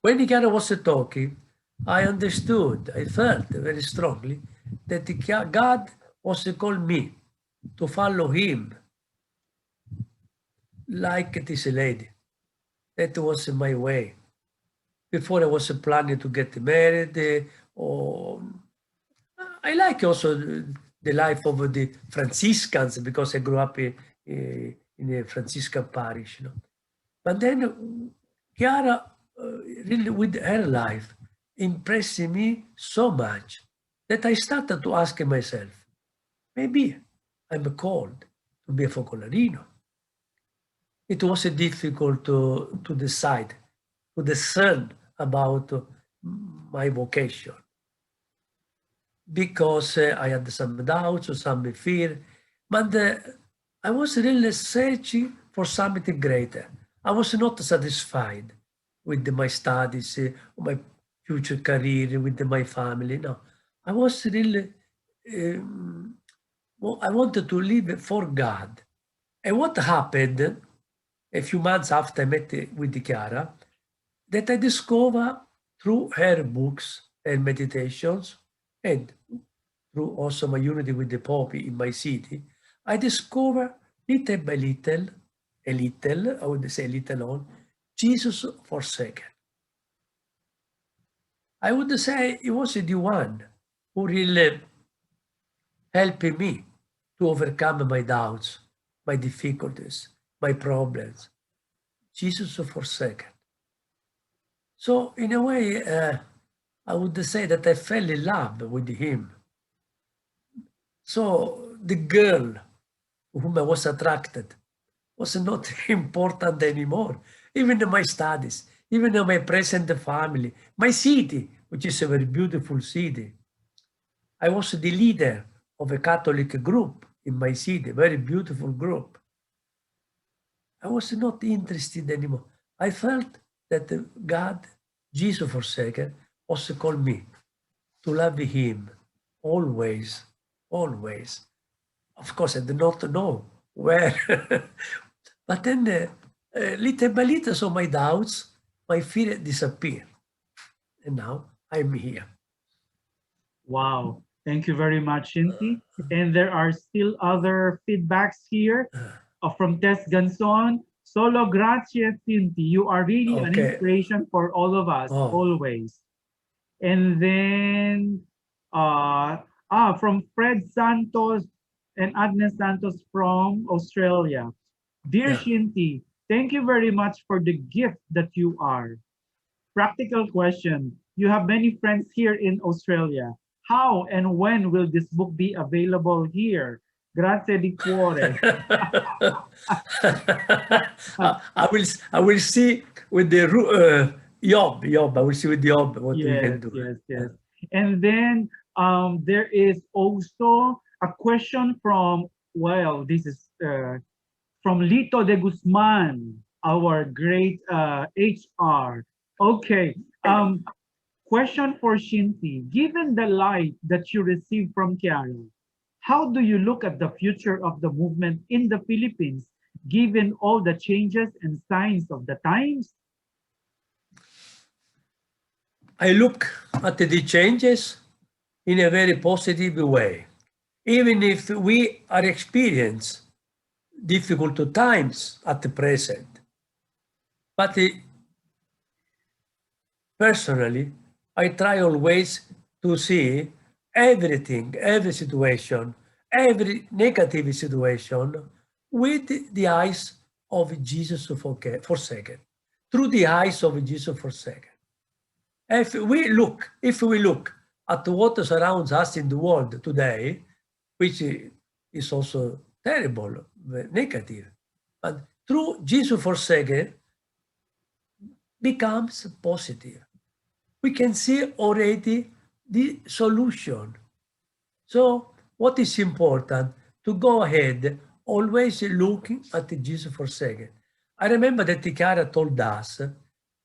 S5: When Chiara was talking, I understood, I felt very strongly that God was calling me to follow him like this lady. That was my way. Before I was planning to get married, or I like also the life of the Franciscans because I grew up in a Franciscan parish. You know. But then Chiara, really with her life, impressed me so much that I started to ask myself, maybe I'm called to be a focolarino. It was difficult to decide, to discern about my vocation because I had some doubts or some fear, but I was really searching for something greater. I was not satisfied with my studies, my future career, with my family. No, I was really, I wanted to live for God. And what happened a few months after I met with Chiara, that I discovered through her books and meditations, and through also my unity with the Pope in my city, I discovered little by little, I would say little on, Jesus forsaken. I would say he was the one who really helped me to overcome my doubts, my difficulties, my problems. Jesus forsaken. So in a way, I would say that I fell in love with him. So the girl to whom I was attracted was not important anymore. Even in my studies, even in my present family, my city, which is a very beautiful city. I was the leader of a Catholic group in my city, a very beautiful group. I was not interested anymore. I felt that God, Jesus forsaken, also called me to love him always, always. Of course, I did not know where. But then little by little, so my doubts, my fear disappeared. And now I'm here.
S1: Wow. Thank you very much, Shinty. And there are still other feedbacks here from Tess Ganson. Solo grazie, Shinty. You are really an
S5: Okay.
S1: inspiration for all of us,
S5: Oh.
S1: always. And then from Fred Santos and Agnes Santos from Australia. Dear
S5: Yeah.
S1: Shinty, thank you very much for the gift that you are. Practical question. You have many friends here in Australia. How and when will this book be available here? Grazie di cuore.
S5: I will see with the Job. I will see with Job what we can do.
S1: Yes. And then there is also a question from, well, this is from Lito de Guzman, our great HR. Okay. Question for Shinty. Given the light that you received from Chiara, how do you look at the future of the movement in the Philippines, given all the changes and signs of the times?
S5: I look at the changes in a very positive way. Even if we are experiencing difficult times at the present. But personally, I try always to see everything, every situation, every negative situation with the eyes of Jesus forsaken, through the eyes of Jesus forsaken. If we look at what surrounds us in the world today, which is also terrible, negative, but through Jesus forsaken becomes positive. We can see already the solution. So what is important? To go ahead, always looking at Jesus forsaken. I remember that Chiara told us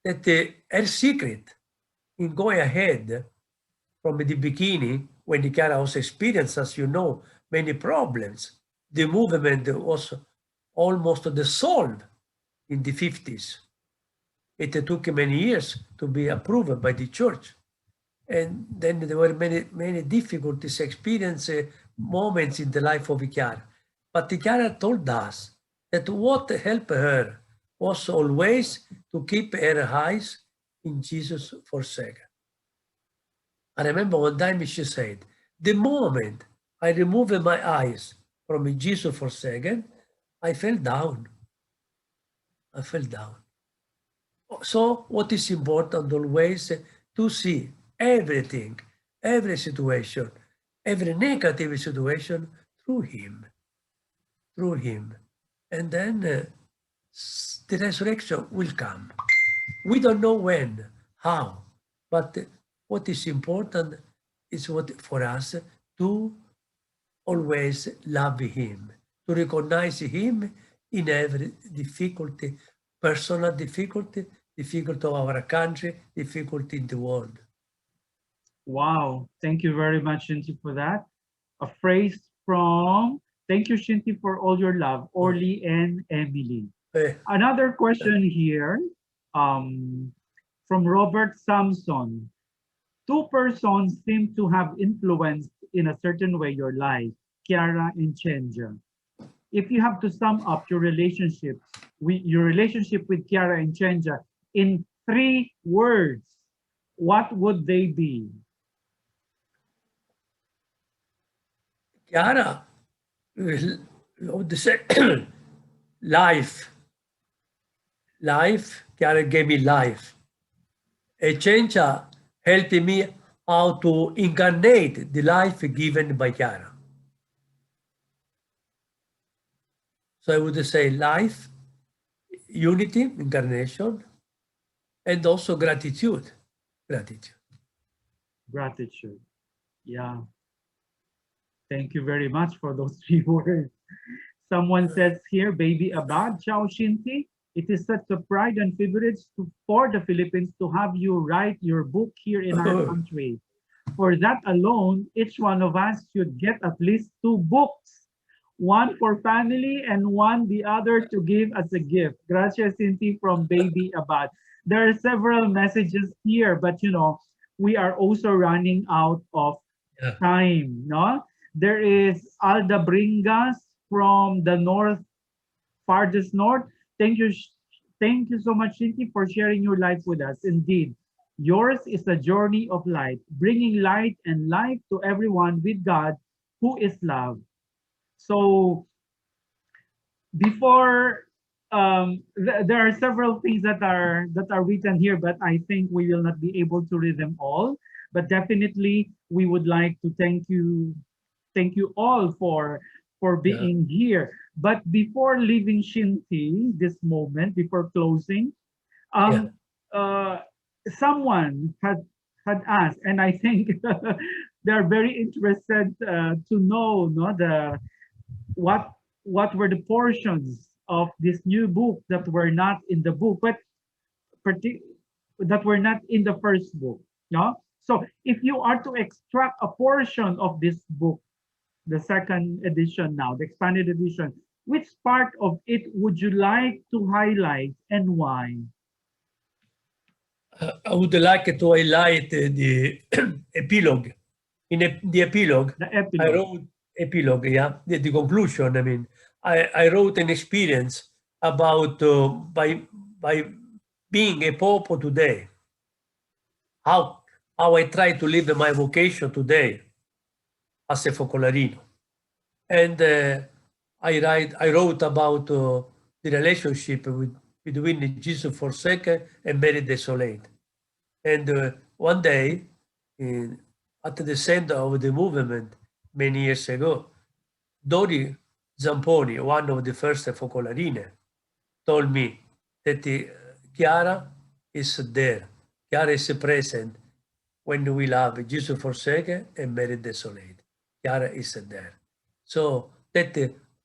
S5: that her secret in going ahead from the beginning, when Chiara also experienced, as you know, many problems, the movement was almost dissolved in the 50s. It took many years to be approved by the church. And then there were many difficulties, experience moments in the life of Chiara. But Chiara told us that what helped her was always to keep her eyes in Jesus forsaken. I remember one time she said, the moment I removed my eyes from Jesus forsaken, I fell down. I fell down. So what is important always to see everything, every situation, every negative situation through him. And then the resurrection will come. We don't know when, how, but what is important is what for us to always love him, to recognize him in every difficulty, personal difficulty, difficulty of our country, difficulty in the world.
S1: Wow, thank you very much, Shinty, for that. A phrase from, thank you, Shinty, for all your love, Orly and Emily. Another question here from Robert Samson. Two persons seem to have influenced in a certain way your life, Chiara and Chenja. If you have to sum up your relationship with Chiara and Chenja in 3 words, what would they be?
S5: Chiara, I would say life. Chiara gave me life. And Chenja helped me how to incarnate the life given by Chiara. So I would say life, unity, incarnation, and also gratitude.
S1: Gratitude. Yeah. Thank you very much for those 3 words. Someone says here, Baby Abad, Ciao Shinty. It is such a pride and privilege for the Philippines to have you write your book here in our country. For that alone, each one of us should get at least 2 books. One for family and one the other to give as a gift. Gracias, Shinty, from Baby Abad. There are several messages here, but you know, we are also running out of time, no? There is Alda Bringas from the farthest north. Thank you so much, Shinty, for sharing your life with us. Indeed, yours is a journey of light, bringing light and life to everyone with God, who is love. So, before there are several things that are written here, but I think we will not be able to read them all. But definitely, we would like to thank you all for being here. But before leaving Shinty, this moment, before closing, someone had asked, and I think they're very interested to know, what were the portions of this new book that were not in the book, but that were not in the first book. No? So if you are to extract a portion of this book, the second edition now, the expanded edition, which part of it would you like to highlight and why?
S5: I would like to highlight the epilogue. In the epilogue, I wrote epilogue, the conclusion. I mean, I wrote an experience about by being a pope today, how I try to live my vocation today as a focolarino. And I wrote about the relationship between Jesus forsaken and Mary Desolate. And one day, at the center of the movement many years ago, Dori Zamponi, one of the first focolarine, told me that Chiara is there. Chiara is present when we love Jesus Forsaken and Mary Desolate. Chiara is there. So that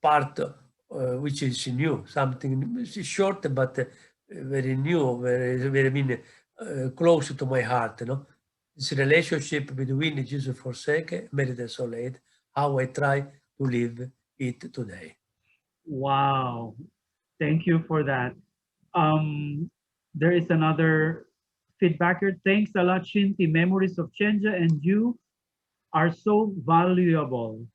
S5: part which is new, something short but very new, very mean, close to my heart. You know, this relationship between Jesus Forsaken, Mary Desolate, how I try to live it today.
S1: Wow. Thank you for that. There is another feedback here. Thanks a lot, Shinti. Memories of Chenja and you are so valuable.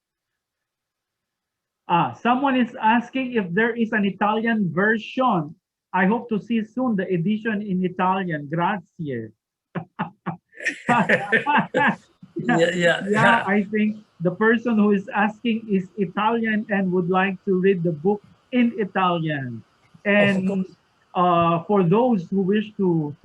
S1: Someone is asking if there is an Italian version. I hope to see soon the edition in Italian. Grazie.
S5: Yeah.
S1: I think the person who is asking is Italian and would like to read the book in Italian. And for those who wish to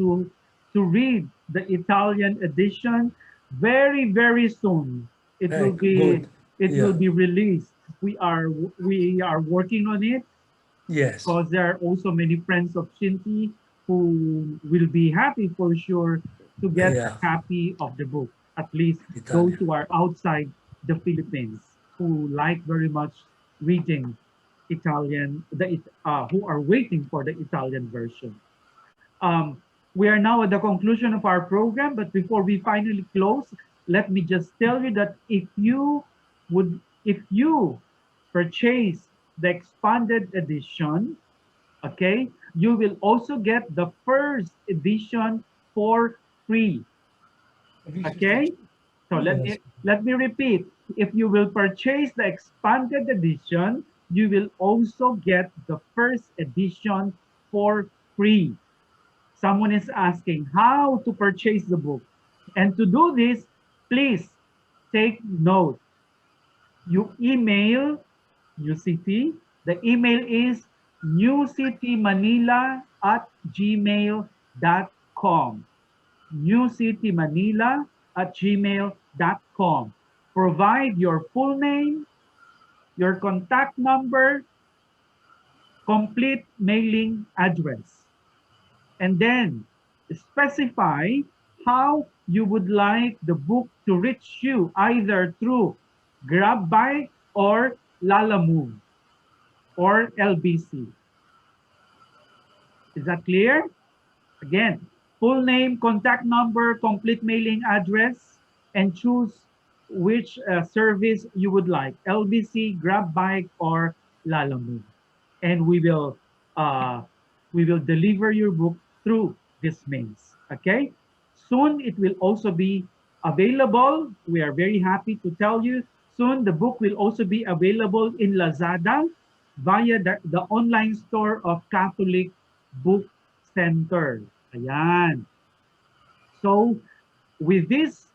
S1: read the Italian edition, very very soon it will be will be released. We are working on it.
S5: Yes.
S1: Because there are also many friends of Shinti who will be happy for sure to get a copy of the book. At least
S5: Italian.
S1: those who are outside the Philippines who like very much reading Italian, who are waiting for the Italian version. We are now at the conclusion of our program, but before we finally close, let me just tell you that if you purchase the expanded edition, okay, you will also get the first edition for free. Okay, so let me repeat. If you will purchase the expanded edition, you will also get the first edition for free. Someone is asking how to purchase the book. And to do this, please take note. You email UCT. The email is newcitymanila@gmail.com. newcitymanila@gmail.com. Provide your full name, your contact number, complete mailing address, and then specify how you would like the book to reach you, either through GrabBike or Lalamove or LBC. Is that clear? Again, full name, contact number, complete mailing address, and choose which service you would like, LBC, GrabBike, or Lalamove. And we will deliver your book through this means. Okay? Soon it will also be available. We are very happy to tell you. Soon the book will also be available in Lazada via the online store of Catholic Book Center. Ayan. So with this,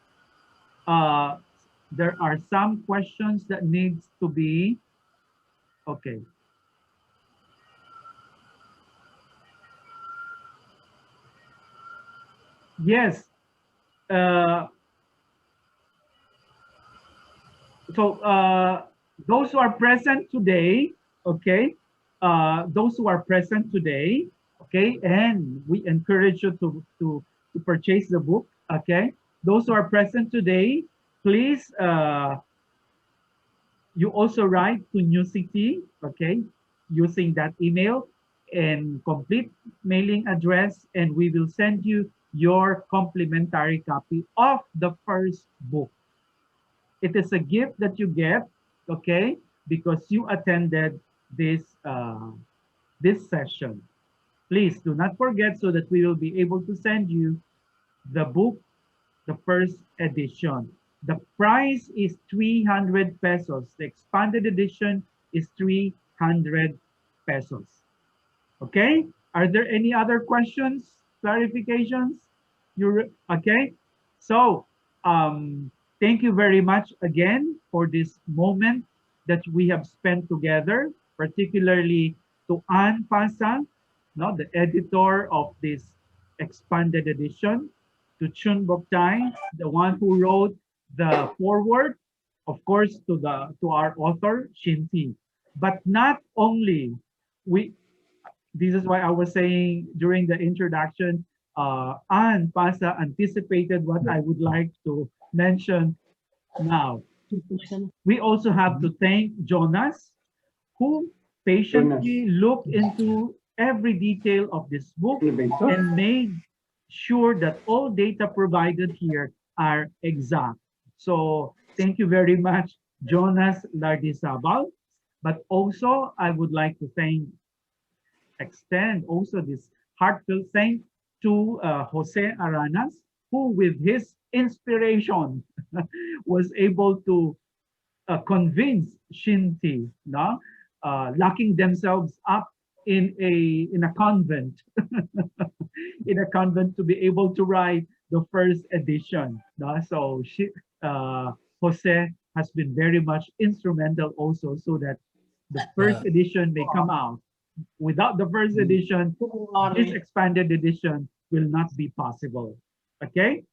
S1: there are some questions that needs to be, okay. Yes. Those who are present today, okay, those who are present today, okay, and we encourage you to purchase the book, okay. Those who are present today, please, you also write to New City, okay, using that email and complete mailing address, and we will send you your complimentary copy of the first book. It is a gift that you get, okay, because you attended this this session. Please do not forget, so that we will be able to send you the book, the first edition. The price is 300 pesos. The expanded edition is 300 pesos. Okay? Are there any other questions, clarifications? You're okay? So, thank you very much again for this moment that we have spent together, particularly to Ann Pasa, no, the editor of this expanded edition. to Chun Boktai, the one who wrote the foreword, of course, to our author, Shinti. But not only this is why I was saying during the introduction, Anne Pasa anticipated what I would like to mention now. We also have to thank Jonas, who patiently looked into every detail of this book and made sure that all data provided here are exact. So thank you very much, Jonas Lardizabal. But also, I would like to extend also this heartfelt thanks to Jose Aranas, who with his inspiration was able to convince Shinti, no? Locking themselves up in a convent, in a convent to be able to write the first edition. No? So Jose has been very much instrumental also so that the first edition may come out. Without the first edition, this expanded edition will not be possible. Okay?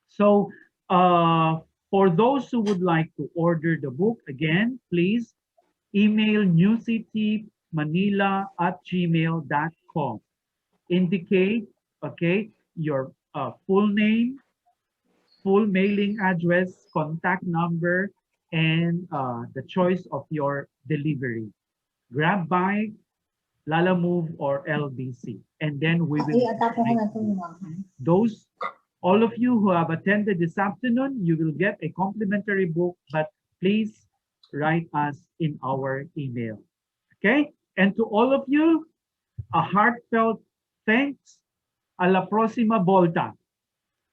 S1: So for those who would like to order the book, again, please email newcitymanila@gmail.com. Indicate, okay, your full name, full mailing address, contact number, and the choice of your delivery. Grab Bike, Lalamove, or LBC. And then we will those, all of you who have attended this afternoon, you will get a complimentary book, but please write us in our email. Okay? And to all of you, a heartfelt thanks. A la próxima volta.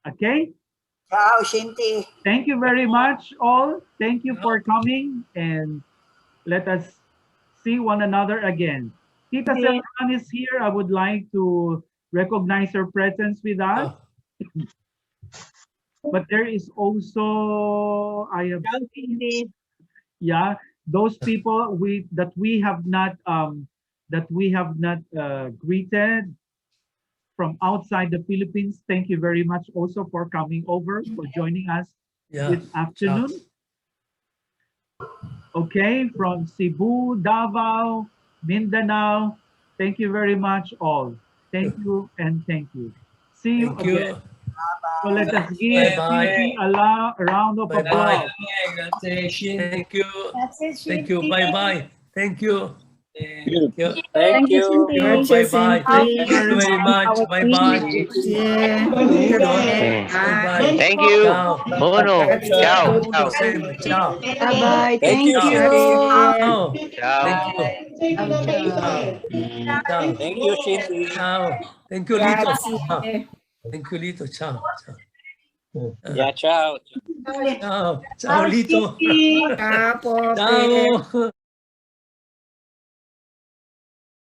S1: Okay?
S7: Ciao, Shinti.
S1: Thank you very much, all. Thank you for coming, and let us see one another again. Tita Selman is here. I would like to recognize her presence with us. But there is also, I have seen, yeah, those people that we have not greeted from outside the Philippines. Thank you very much also for coming over, for joining us this afternoon. Okay, from Cebu, Davao, Mindanao, thank you very much all. Thank you and thank you. See you again. So let us give Shinti a round of applause.
S5: Thank you. Thank you. Bye-bye. Thank you.
S7: Thank you.
S5: Thank you. Bye-bye. Thank you very much. Bye-bye. Bye-bye.
S8: Thank you. Mono. Ciao. Ciao.
S5: Ciao.
S7: Bye-bye.
S8: Thank you.
S5: Ciao.
S8: Ciao.
S5: Thank you. Ciao.
S8: Thank you, Shinti.
S5: Ciao. Thank you, Lito. Ciao. Thank you, Lito. Ciao. Ciao.
S8: Yeah, ciao.
S5: Ciao. Ciao, Lito.
S7: Ciao,
S5: Ciao.